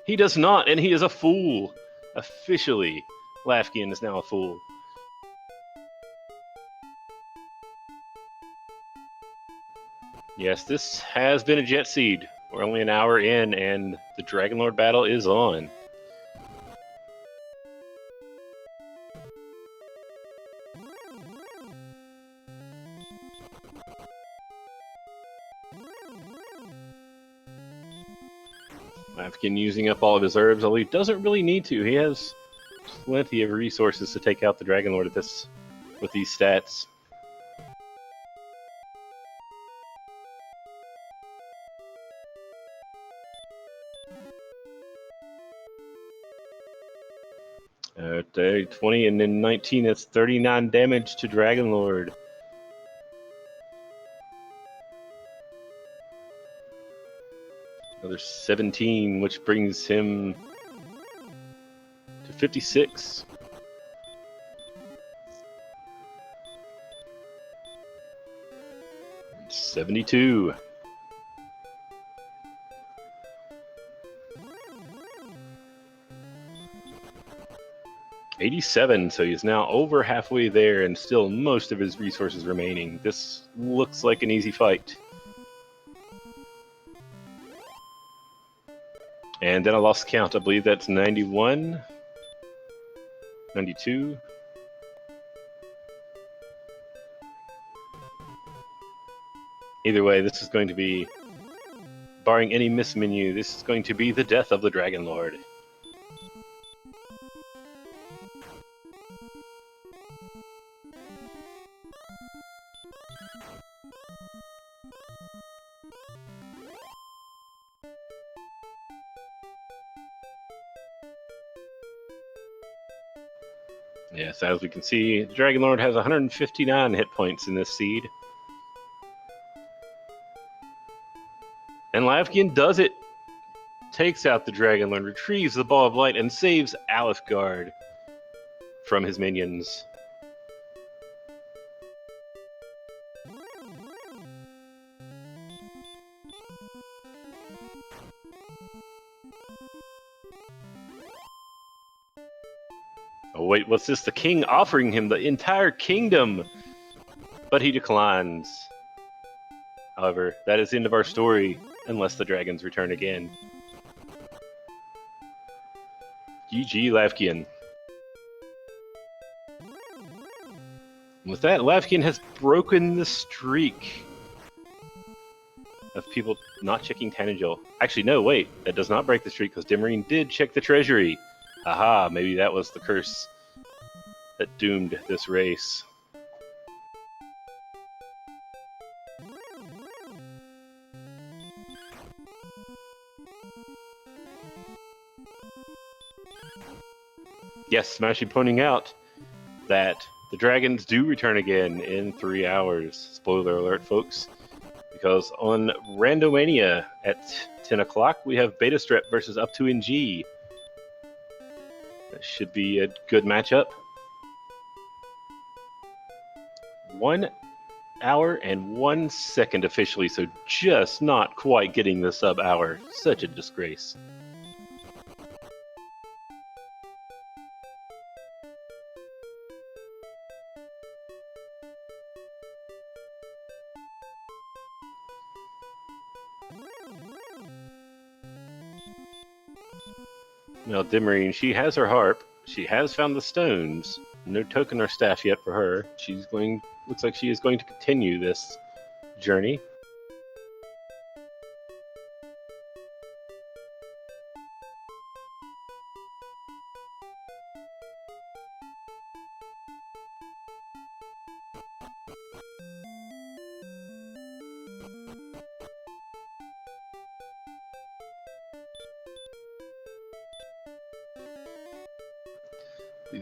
He does not, and he is a fool. Officially, Lavkian is now a fool. Yes, this has been a jet seed. We're only an hour in, and the Dragonlord battle is on. Lavkian using up all of his herbs, although he doesn't really need to. He has plenty of resources to take out the Dragonlord with these stats. Day 20 and then 19, that's 39 damage to Dragonlord. Another 17, which brings him to 56. And 72. 87, so he's now over halfway there and still most of his resources remaining. This looks like an easy fight. And then I lost count. I believe that's 91, 92. Either way, this is going to be, barring any miss menu, this is going to be the death of the Dragonlord. Yes, as we can see, the Dragonlord has 159 hit points in this seed. And Lavkian does it! Takes out the Dragonlord, retrieves the Ball of Light, and saves Alifgard from his minions. Oh wait, what's this? The king offering him the entire kingdom! But he declines. However, that is the end of our story, unless the dragons return again. GG, Lavkian. With that, Lavkian has broken the streak of people not checking Tanagel. Actually, no, wait. That does not break the streak, because Demerine did check the treasury. Aha, maybe that was the curse that doomed this race. Yes, Smashy pointing out that the dragons do return again in 3 hours. Spoiler alert, folks. Because on Randomania at 10 o'clock, we have Beta Strep versus Up 2 NG. That should be a good matchup. 1 hour and 1 second officially, so just not quite getting the sub hour. Such a disgrace. Now, Demerine, she has her harp. She has found the stones. No token or staff yet for her. Looks like she is going to continue this journey.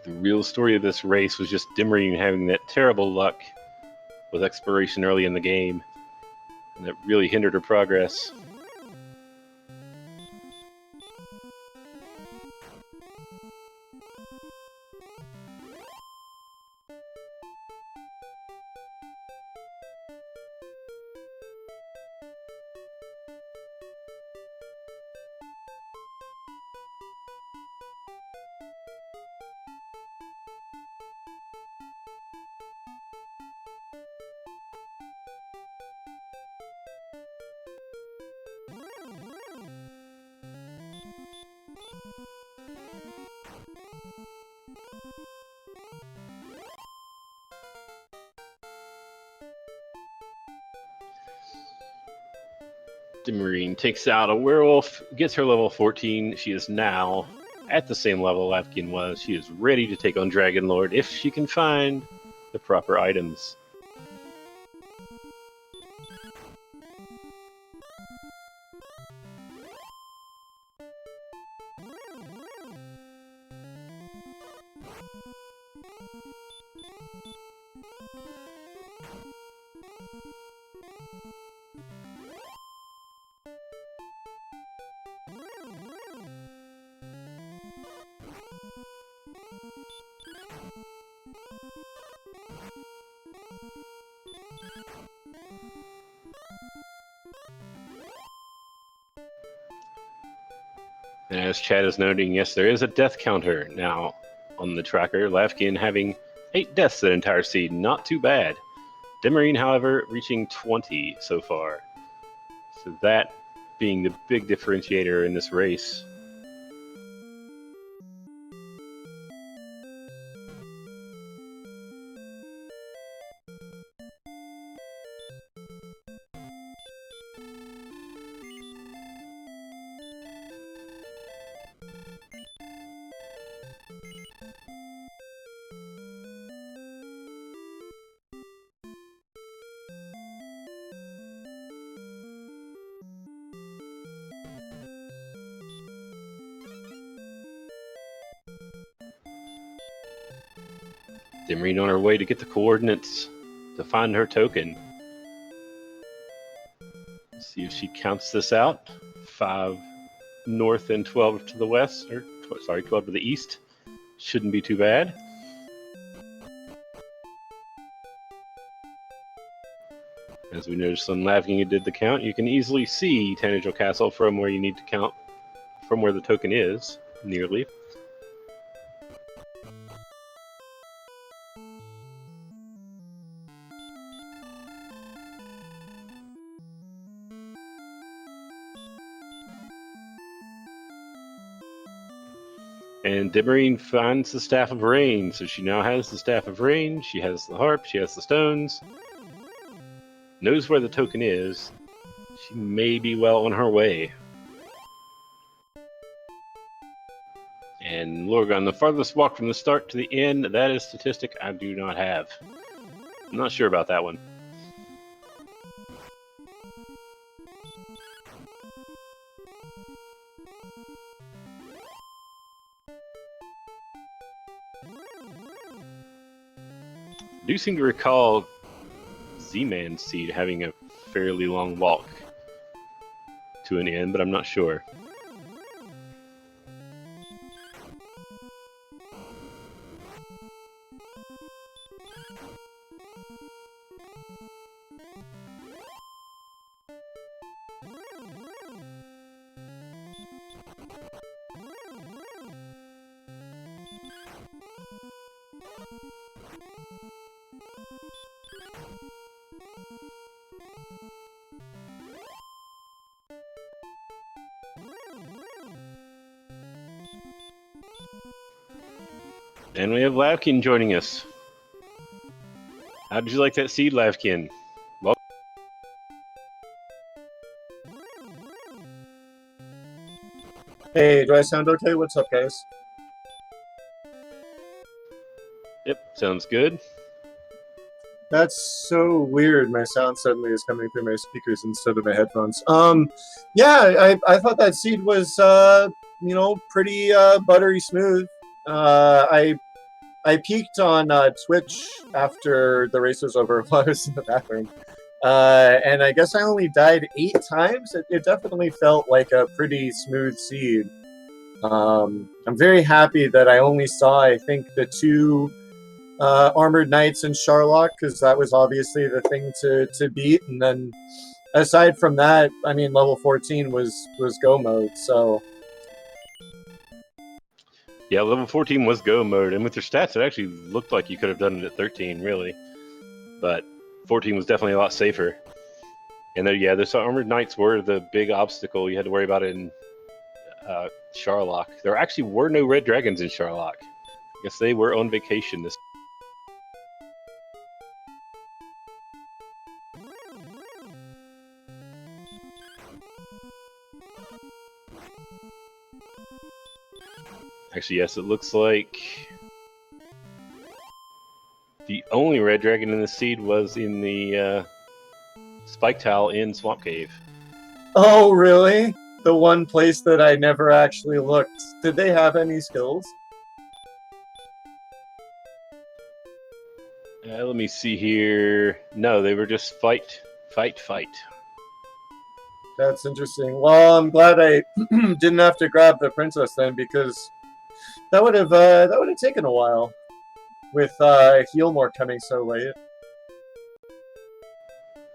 The real story of this race was just Demerine having that terrible luck with exploration early in the game, and that really hindered her progress. Demerine takes out a werewolf, gets her level 14. She is now at the same level Lavkian was. She is ready to take on Dragon Lord if she can find the proper items. And as Chad is noting, yes, there is a death counter now on the tracker. Lavkian having 8 deaths that entire seed, not too bad. Demerine, however, reaching 20 so far. So that being the big differentiator in this race. Demerine on her way to get the coordinates to find her token. Let's see if she counts this out. 5 north and 12 to the west, or 12 to the east. Shouldn't be too bad. As we noticed when Lavkian did the count, you can easily see Tanager Castle from where you need to count, from where the token is, nearly. And Demerine finds the Staff of Rain, so she now has the Staff of Rain, she has the harp, she has the stones, knows where the token is. She may be well on her way. And Lorgon, the farthest walk from the start to the end, that is a statistic I do not have. I'm not sure about that one. do seem to recall Z-Man's seed having a fairly long walk to an end, but I'm not sure. And we have Lavkian joining us. How did you like that seed, Lavkian? Well, Hey, do I sound okay? What's up, guys? yep, sounds good. That's so weird. My sound suddenly is coming through my speakers instead of my headphones. Yeah, I thought that seed was, pretty buttery smooth. I peeked on Twitch after the race was over while I was in the bathroom. And I guess I only died 8 times. It definitely felt like a pretty smooth seed. I'm very happy that I only saw, I think, the 2 Armored Knights and Sharlock, because that was obviously the thing to beat. And then aside from that, I mean, level 14 was go mode, so... Yeah, level 14 was go mode, and with your stats, it actually looked like you could have done it at 13, really. But 14 was definitely a lot safer. And yeah, those Armored Knights were the big obstacle you had to worry about in Sharlock. There actually were no red dragons in Sharlock. I guess they were on vacation this. Actually, yes, it looks like the only red dragon in the seed was in the Spike Tile in Swamp Cave. Oh, really? The one place that I never actually looked. Did they have any skills? Let me see here. No, they were just fight. That's interesting. Well, I'm glad I didn't have to grab the princess then, because that would have taken a while with Healmore coming so late.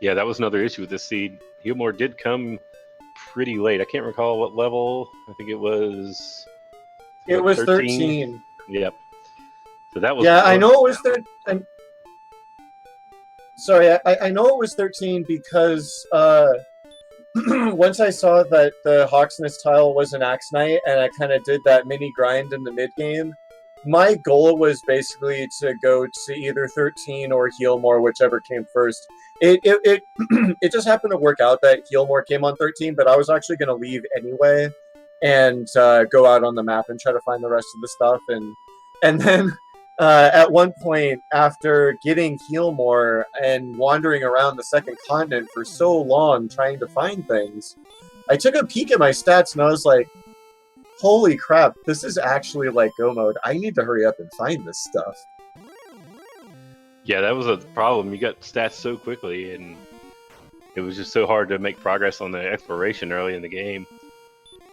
Yeah, that was another issue with this seed. Healmore did come pretty late. I can't recall what level. I think it was. It was 13. Yep. So that was. Yeah, I know it was 13. Sorry, I know it was 13 because once I saw that the Hawksness tile was an Axe Knight, and I kind of did that mini grind in the mid game, my goal was basically to go to either 13 or Healmore, whichever came first. It just happened to work out that Healmore came on 13, but I was actually going to leave anyway and go out on the map and try to find the rest of the stuff. And then at one point, after getting Healmore and wandering around the second continent for so long trying to find things, I took a peek at my stats and I was like, holy crap, this is actually like go mode. I need to hurry up and find this stuff. Yeah, that was a problem. You got stats so quickly, and it was just so hard to make progress on the exploration early in the game.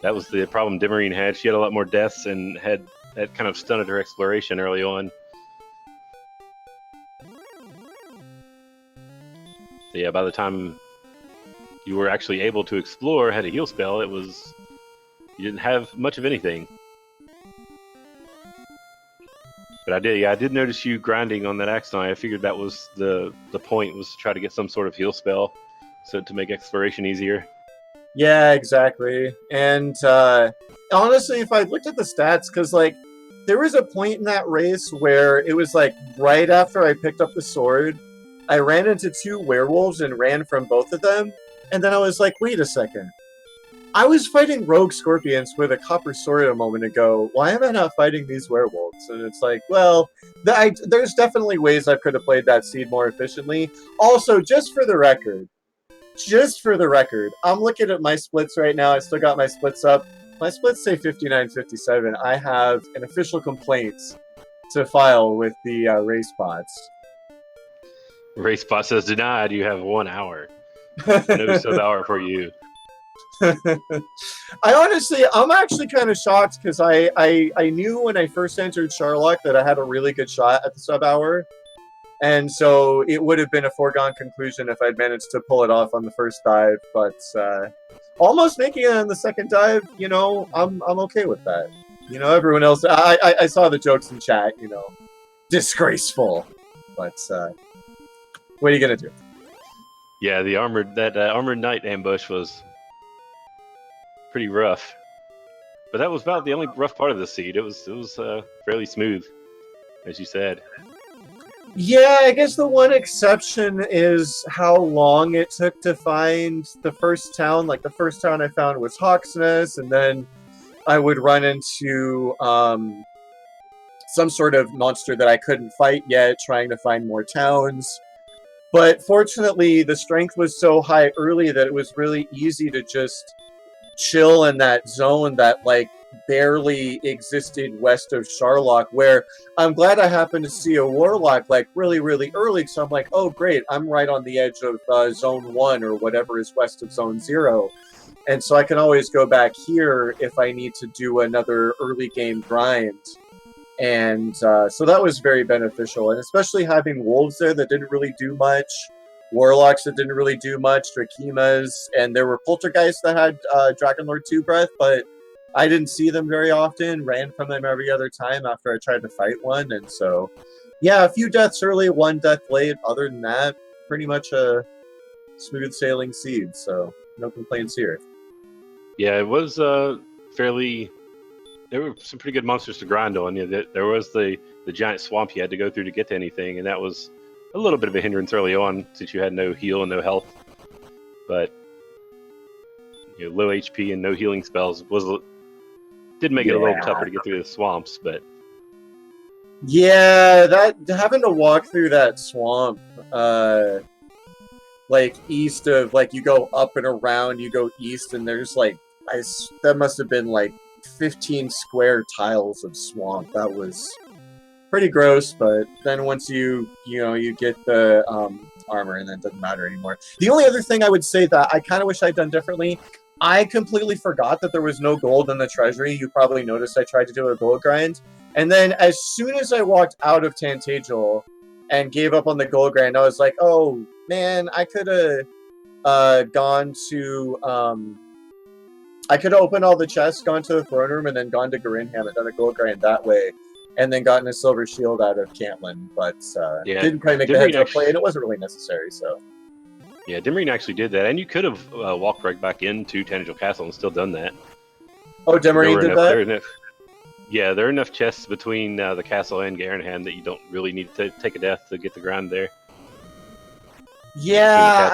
That was the problem Demerine had. She had a lot more deaths and that kind of stunted her exploration early on. So yeah, by the time you were actually able to explore, had a heal spell, you didn't have much of anything. But I did notice you grinding on that Axe Knight. I figured that was the point, was to try to get some sort of heal spell, so to make exploration easier. Yeah, exactly. And honestly, if I looked at the stats, because like there was a point in that race where it was like right after I picked up the sword, I ran into 2 werewolves and ran from both of them, and then I was like, wait a second. I was fighting rogue scorpions with a copper sword a moment ago. Why am I not fighting these werewolves? And it's like, well, there's definitely ways I could have played that seed more efficiently. Also, just for the record, I'm looking at my splits right now. I still got my splits up. My splits say 59-57. I have an official complaint to file with the race bots. RaceBot says denied. You have 1 hour. No sub hour for you. I'm actually kind of shocked because I knew when I first entered Sharlock that I had a really good shot at the sub hour. And so it would have been a foregone conclusion if I'd managed to pull it off on the first dive. But almost making it on the second dive, I'm okay with that. Everyone else, I saw the jokes in chat, disgraceful. But what are you going to do? Yeah, the armored knight ambush was pretty rough. But that was about the only rough part of the seed. It was fairly smooth, as you said. Yeah, I guess the one exception is how long it took to find the first town. Like, the first town I found was Hawksness, and then I would run into some sort of monster that I couldn't fight yet, trying to find more towns. But fortunately, the strength was so high early that it was really easy to just chill in that zone that, like, barely existed west of Sharlock, where I'm glad I happened to see a Warlock, like, really, really early, so I'm like, oh, great, I'm right on the edge of Zone 1, or whatever is west of Zone 0. And so I can always go back here if I need to do another early game grind. And so that was very beneficial, and especially having wolves there that didn't really do much, warlocks that didn't really do much, Drakimas, and there were poltergeists that had Dragonlord 2 breath, but I didn't see them very often, ran from them every other time after I tried to fight one, and so, yeah, a few deaths early, 1 death late. Other than that, pretty much a smooth sailing seed, so no complaints here. Yeah, it was fairly... There were some pretty good monsters to grind on. There was the giant swamp you had to go through to get to anything, and that was a little bit of a hindrance early on since you had no heal and no health. But low HP and no healing spells did make it a little tougher to get through the swamps. But yeah, that having to walk through that swamp, like east of, like, you go up and around, you go east, and there's like that must have been like 15 square tiles of swamp. That was pretty gross, but then once you get the armor, and then it doesn't matter anymore. The only other thing I would say that I kind of wish I'd done differently, I completely forgot that there was no gold in the treasury. You probably noticed I tried to do a gold grind, and then as soon as I walked out of Tantagel and gave up on the gold grind, I was like, oh man, I could have gone to I could have opened all the chests, gone to the throne room, and then gone to Garinham and done a gold grind that way, and then gotten a silver shield out of Cantlin, but didn't quite make the heads-up play, and it wasn't really necessary, so. Yeah, Demerine actually did that, and you could have walked right back into Tantagel Castle and still done that. Oh, Demerine did that? There are enough chests between the castle and Garinham that you don't really need to take a death to get the grind there. Yeah,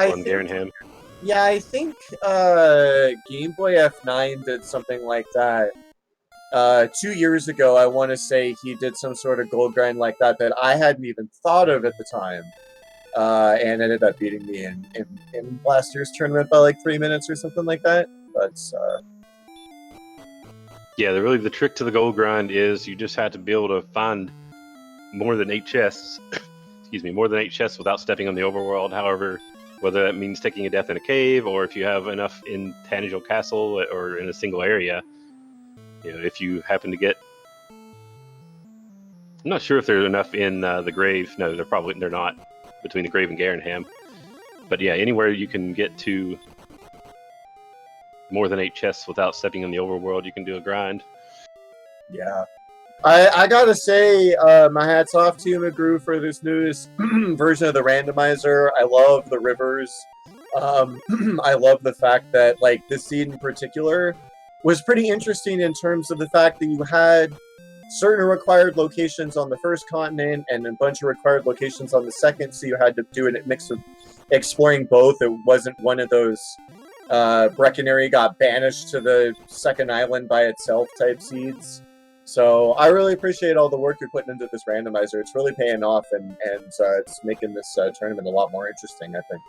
I think Game Boy F9 did something like that. 2 years ago, I want to say he did some sort of gold grind like that I hadn't even thought of at the time. And ended up beating me in last year's tournament by like 3 minutes or something like that. But yeah, the trick to the gold grind is you just have to be able to find more than 8 chests. Excuse me, more than 8 chests without stepping on the overworld. However, whether that means taking a death in a cave, or if you have enough in Tantagel Castle or in a single area, if you happen to get... I'm not sure if there's enough in the grave. No, they're not, between the grave and Garinham. But yeah, anywhere you can get to more than 8 chests without stepping on the overworld, you can do a grind. Yeah. I gotta say, my hat's off to you, McGrew, for this newest version of the randomizer. I love the rivers. I love the fact that, like, this seed in particular was pretty interesting in terms of the fact that you had certain required locations on the first continent and a bunch of required locations on the second, so you had to do a mix of exploring both. It wasn't one of those Brecconary got banished to the second island by itself type seeds. So I really appreciate all the work you're putting into this randomizer. It's really paying off, and it's making this tournament a lot more interesting, I think.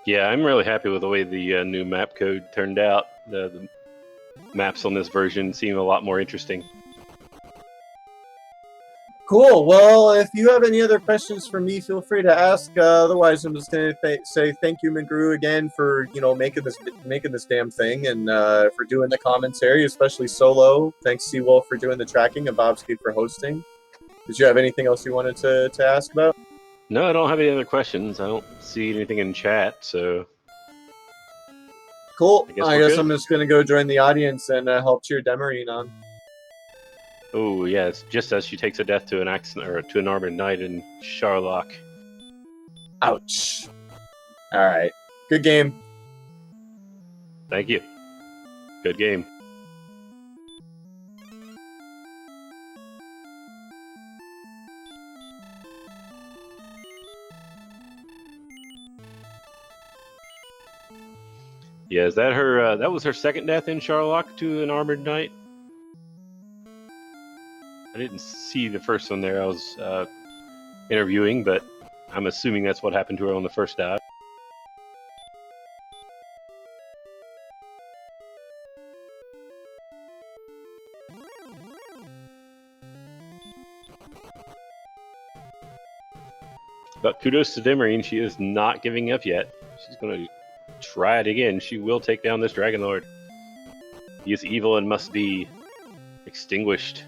Yeah, I'm really happy with the way the new map code turned out. The maps on this version seem a lot more interesting. Cool. Well, if you have any other questions for me, feel free to ask. Otherwise, I'm just gonna say thank you, Mingru, again for making this damn thing and for doing the commentary, especially solo. Thanks, Seawolf, for doing the tracking and Bobski for hosting. Did you have anything else you wanted to ask about? No, I don't have any other questions. I don't see anything in chat, so Cool. I guess guess I'm just gonna go join the audience and help cheer Demerine on. Oh yeah, it's just as she takes a death to an accident or to an armored knight in Sharlock. Ouch. All right. Good game. Thank you. Good game. Yeah, is that her? That was her second death in Sharlock to an armored knight. I didn't see the first one there. I was interviewing, but I'm assuming that's what happened to her on the first dive. But kudos to Demerine. She is not giving up yet. She's going to try it again. She will take down this Dragon Lord. He is evil and must be extinguished.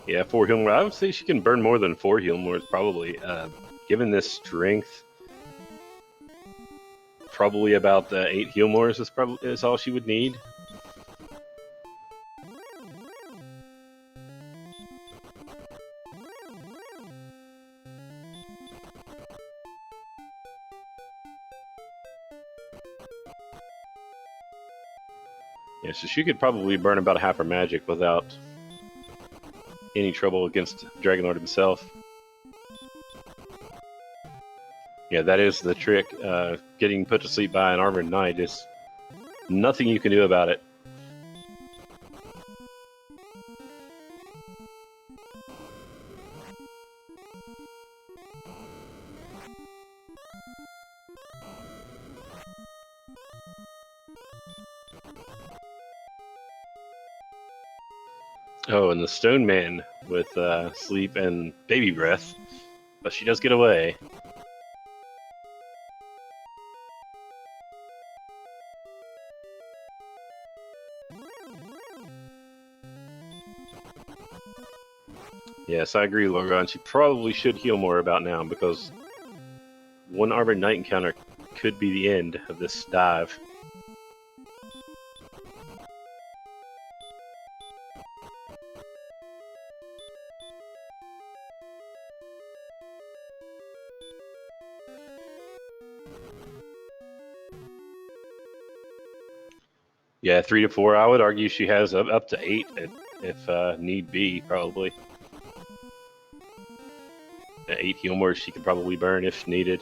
Yeah, 4 heal more. I would say she can burn more than 4 heal more, probably. Given this strength, probably about 8 heal more is all she would need. Yeah, so she could probably burn about half her magic without any trouble against Dragonlord himself. Yeah, that is the trick. Getting put to sleep by an armored knight is nothing you can do about it. Oh, and the Stone Man with sleep and baby breath, but she does get away. Yes, I agree, Lorgon. She probably should heal more about now because one Armored Knight encounter could be the end of this dive. Yeah, 3 to 4. I would argue she has up to 8 if need be, probably. 8 heal more she could probably burn if needed.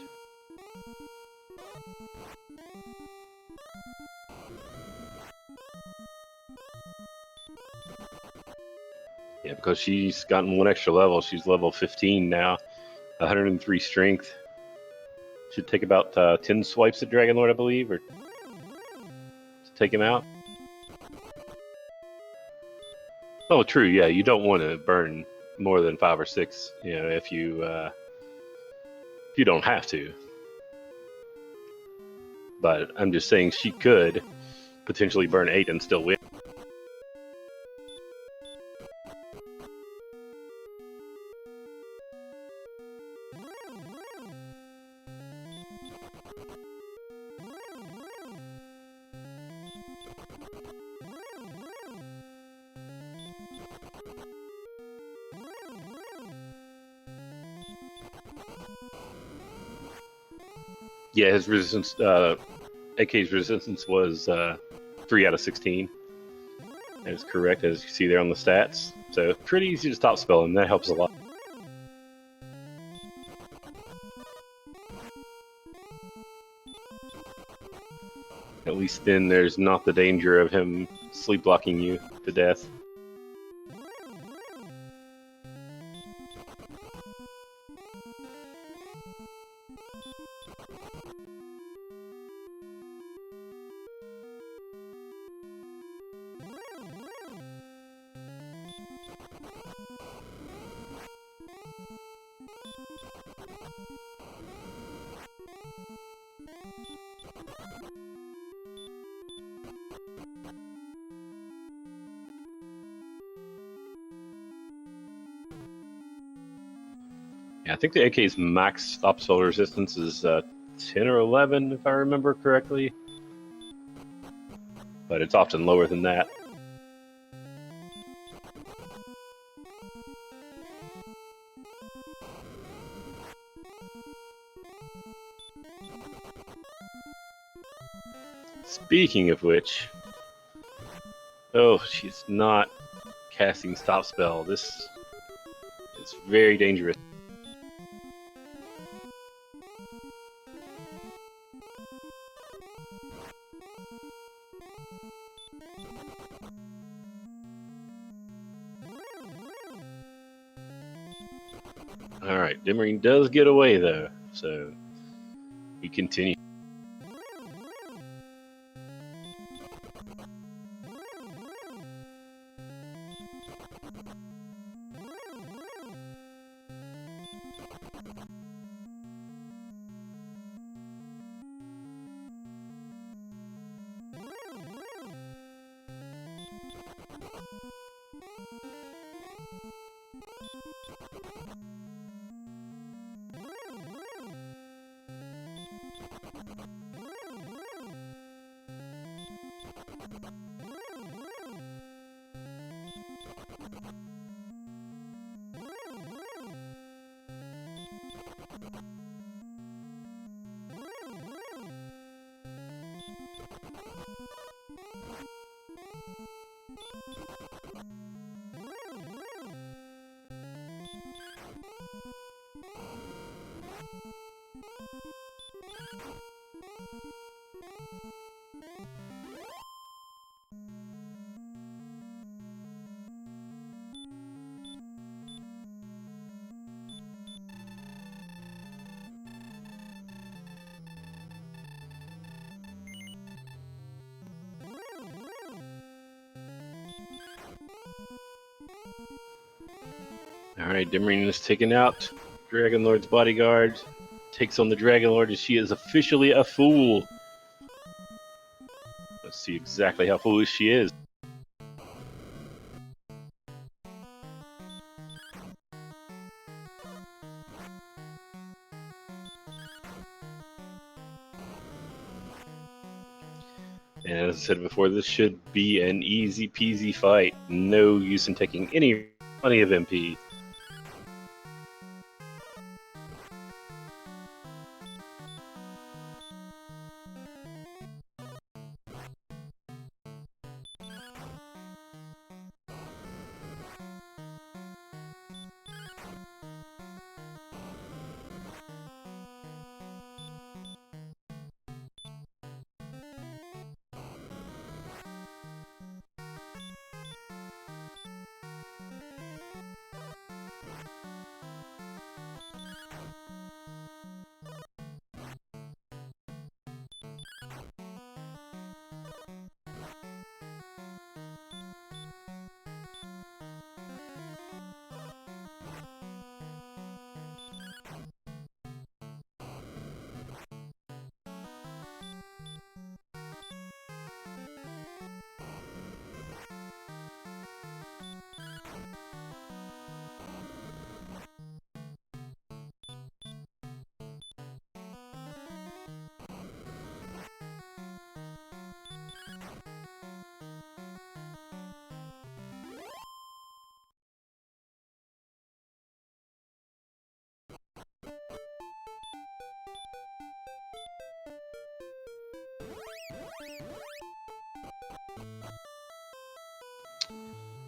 Yeah, because she's gotten 1 extra level. She's level 15 now, 103 strength. Should take about 10 swipes at Dragonlord, I believe, or to take him out. Oh, true. Yeah, you don't want to burn more than 5 or 6. You know, if you don't have to. But I'm just saying she could potentially burn 8 and still win. Yeah, his resistance, AK's resistance was 3 out of 16. That is correct, as you see there on the stats. So pretty easy to stop spell him. That helps a lot. At least then there's not the danger of him sleep blocking you to death. Yeah, I think the AK's max obstacle resistance is 10 or 11, if I remember correctly. But it's often lower than that. Speaking of which, oh, she's not casting stop spell. This is very dangerous. Alright, Demerine does get away though, so we continue. Alright, Demerine is taken out. Dragon Lord's bodyguard takes on the Dragon Lord as she is officially a fool. Let's see exactly how foolish she is. And as I said before, this should be an easy peasy fight. No use in taking any money of MP.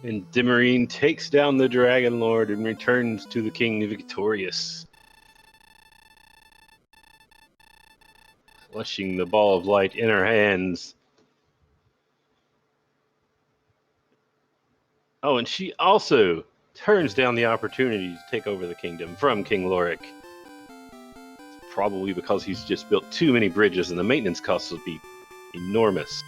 And Demerine takes down the Dragon Lord and returns to the king victorious. Clutching the ball of light in her hands, Oh, and she also turns down the opportunity to take over the kingdom from King Lorik. Probably because he's just built too many bridges and the maintenance costs would be enormous.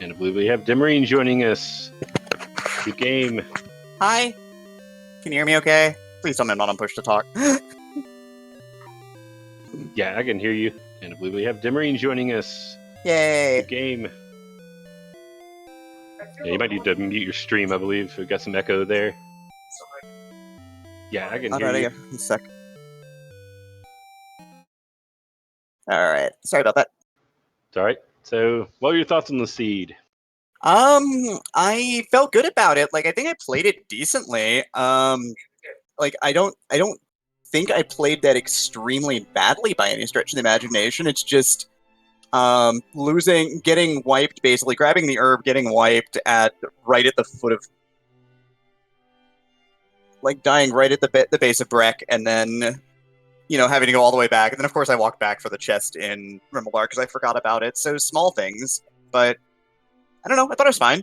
And I believe we have Demerine joining us. The game. Hi. Can you hear me okay? Please tell me I'm not on push to talk. Yeah, I can hear you. And I believe we have Demerine joining us. Yay. The game. Yeah, you might need to mute your stream, I believe. We've got some echo there. Yeah, I can hear you. A sec. Alright. Sorry about that. It's alright. So, what are your thoughts on the seed? I felt good about it. Like, I think I played it decently. Like, I don't think I played that extremely badly by any stretch of the imagination. It's just getting wiped, basically grabbing the herb, getting wiped right at the foot of, like, dying right at the base of Breck, and then, you know, having to go all the way back. And then, of course, I walked back for the chest in Rimmaldar because I forgot about it. So small things, but I don't know. I thought it was fine.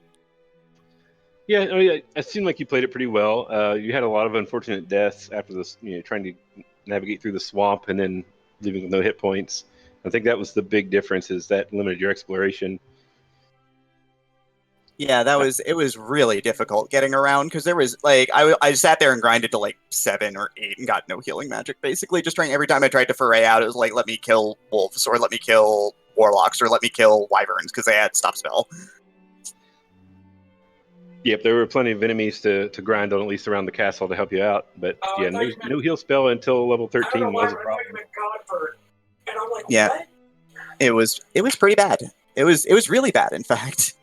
Yeah, I mean, it seemed like you played it pretty well. You had a lot of unfortunate deaths after this, trying to navigate through the swamp and then leaving with no hit points. I think that was the big difference, is that limited your exploration. Yeah, it was really difficult getting around because there was, like, I sat there and grinded to like 7 or 8 and got no healing magic, basically. Just trying, every time I tried to foray out, it was like, let me kill wolves, or let me kill warlocks, or let me kill wyverns, because they had stop spell. Yep, there were plenty of enemies to grind on, at least around the castle, to help you out. But yeah, no heal spell until level 13 was a problem. Yeah, it was pretty bad. It was really bad, in fact.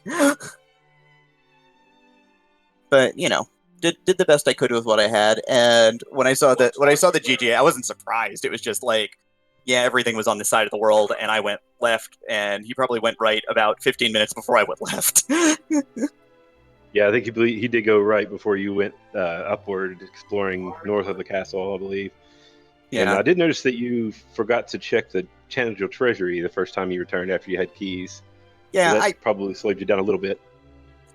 But, you know, did the best I could with what I had. And when I saw the GGA, I wasn't surprised. It was just like, yeah, everything was on this side of the world, and I went left, and he probably went right about 15 minutes before I went left. Yeah, I think he did go right before you went upward, exploring north of the castle, I believe. Yeah. And I did notice that you forgot to check the Challenger Treasury the first time you returned after you had keys. Yeah, so that probably slowed you down a little bit.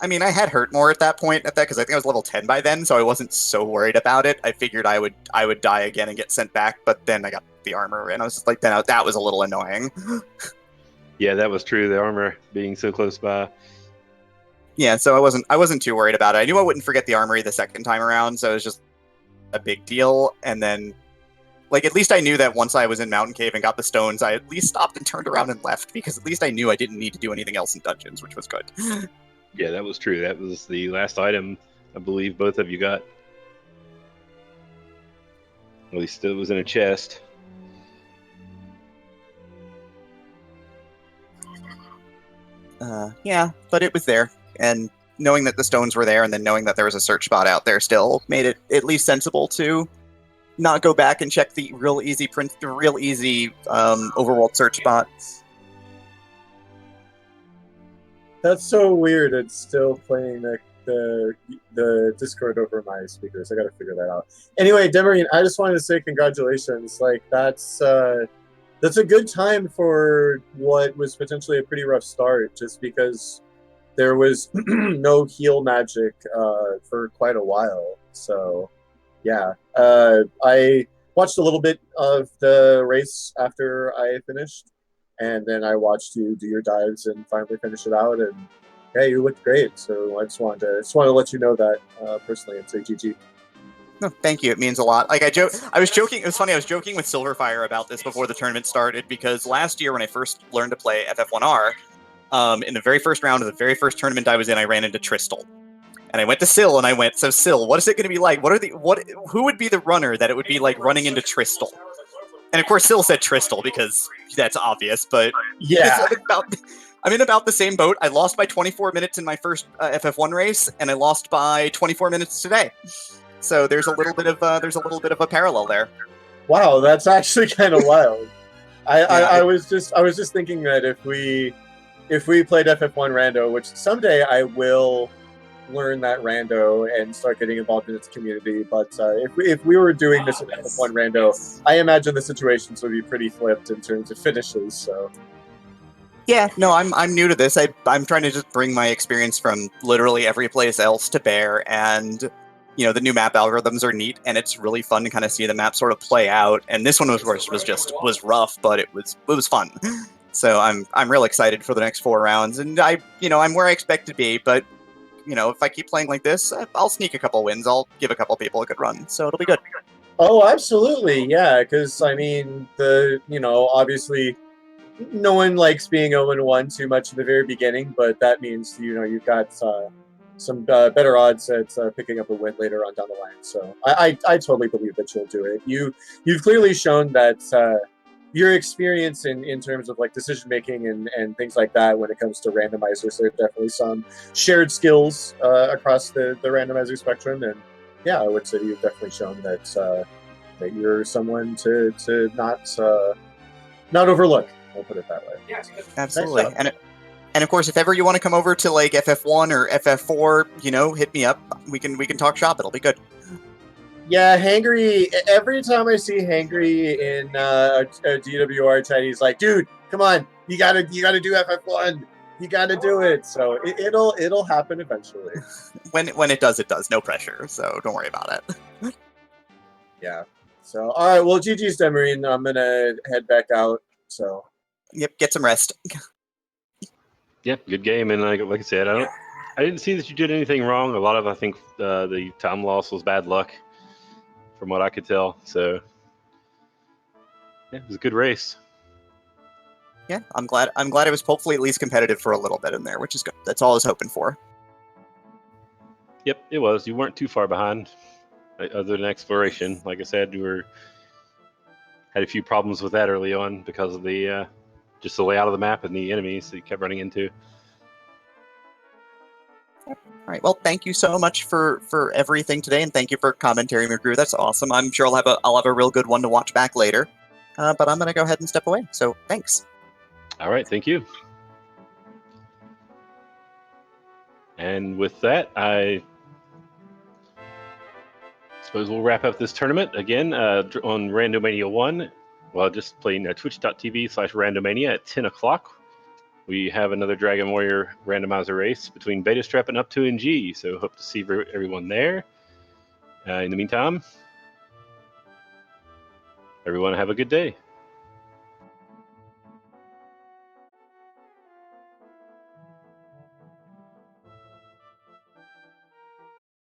I mean, I had hurt more at that point, because I think I was level 10 by then, so I wasn't so worried about it. I figured I would die again and get sent back, but then I got the armor, and I was just like, that was a little annoying. Yeah, that was true. The armor being so close by. Yeah, so I wasn't too worried about it. I knew I wouldn't forget the armory the second time around, so it was just a big deal. And then, like, at least I knew that once I was in Mountain Cave and got the stones, I at least stopped and turned around and left, because at least I knew I didn't need to do anything else in dungeons, which was good. Yeah, that was true. That was the last item I believe both of you got. At least it was in a chest. Yeah, but it was there. And knowing that the stones were there, and then knowing that there was a search spot out there still, made it at least sensible to not go back and check the real easy overworld search spots. That's so weird. It's still playing the Discord over my speakers. I got to figure that out. Anyway, Demerine, I just wanted to say congratulations. Like, that's a good time for what was potentially a pretty rough start, just because there was no heal magic for quite a while. So, yeah. I watched a little bit of the race after I finished, and then I watched you do your dives and finally finish it out. And yeah, you looked great. So I just wanted to let you know that personally and say GG. No, thank you. It means a lot. Like, I was joking. It was funny. I was joking with Silverfire about this before the tournament started, because last year when I first learned to play FF1R, in the very first round of the very first tournament I was in, I ran into Tristal. And I went to Syl, and I went, so Syl, what is it going to be like? Who would be the runner that it would be like running into Tristal? And of course, Syl said Tristal, because that's obvious, but yeah, I'm in about the same boat. I lost by 24 minutes in my first FF1 race, and I lost by 24 minutes today. So there's a little bit of a parallel there. Wow, that's actually kind of wild. I was just thinking that if we played FF1 Rando, which someday I will learn that Rando and start getting involved in its community, but if we were doing this in FF1 Rando, I imagine the situations would be pretty flipped in terms of finishes. So yeah, no, I'm new to this. I'm trying to just bring my experience from literally every place else to bear, and the new map algorithms are neat, and it's really fun to kind of see the map sort of play out. And this one was was rough, but it was fun. So I'm real excited for the next 4 rounds, and I'm where I expect to be. But if I keep playing like this, I'll sneak a couple wins. I'll give a couple people a good run, so it'll be good. oh, absolutely, yeah. Because I mean, obviously, no one likes being 0-1 too much in the very beginning, but that means you've got some better odds at picking up a win later on down the line. So I totally believe that you'll do it. You've clearly shown that your experience in terms of like decision making and things like that when it comes to randomizers, there are definitely some shared skills across the randomizer spectrum. And yeah, I would say you've definitely shown that that you're someone to not overlook. I'll put it that way. Yeah, absolutely. And of course, if ever you want to come over to like FF1 or FF4, hit me up. We can talk shop. It'll be good. Yeah, Hangry. Every time I see Hangry in a DWR chat, he's like, "Dude, come on, you gotta do FF1. You gotta do it." So it'll happen eventually. When it does, it does. No pressure. So don't worry about it. Yeah. So all right. Well, GG's Demerine. I'm gonna head back out. So. Yep. Get some rest. Yep, good game, and like I said, I didn't see that you did anything wrong. A lot of I think the time loss was bad luck, from what I could tell. So yeah, it was a good race. Yeah, I'm glad it was hopefully at least competitive for a little bit in there, which is good. That's all I was hoping for. Yep, it was. You weren't too far behind, other than exploration. Like I said, you had a few problems with that early on because of the just the layout of the map and the enemies that you kept running into. All right. Well, thank you so much for everything today, and thank you for commentary, McGrew. That's awesome. I'm sure I'll have a real good one to watch back later. But I'm gonna go ahead and step away. So thanks. All right, thank you. And with that, I suppose we'll wrap up this tournament again on Randomania 1. Well, just playing twitch.tv/Randomania at 10 o'clock. We have another Dragon Warrior randomizer race between Beta Strap and Up 2 and G, so hope to see everyone there. In the meantime, everyone have a good day.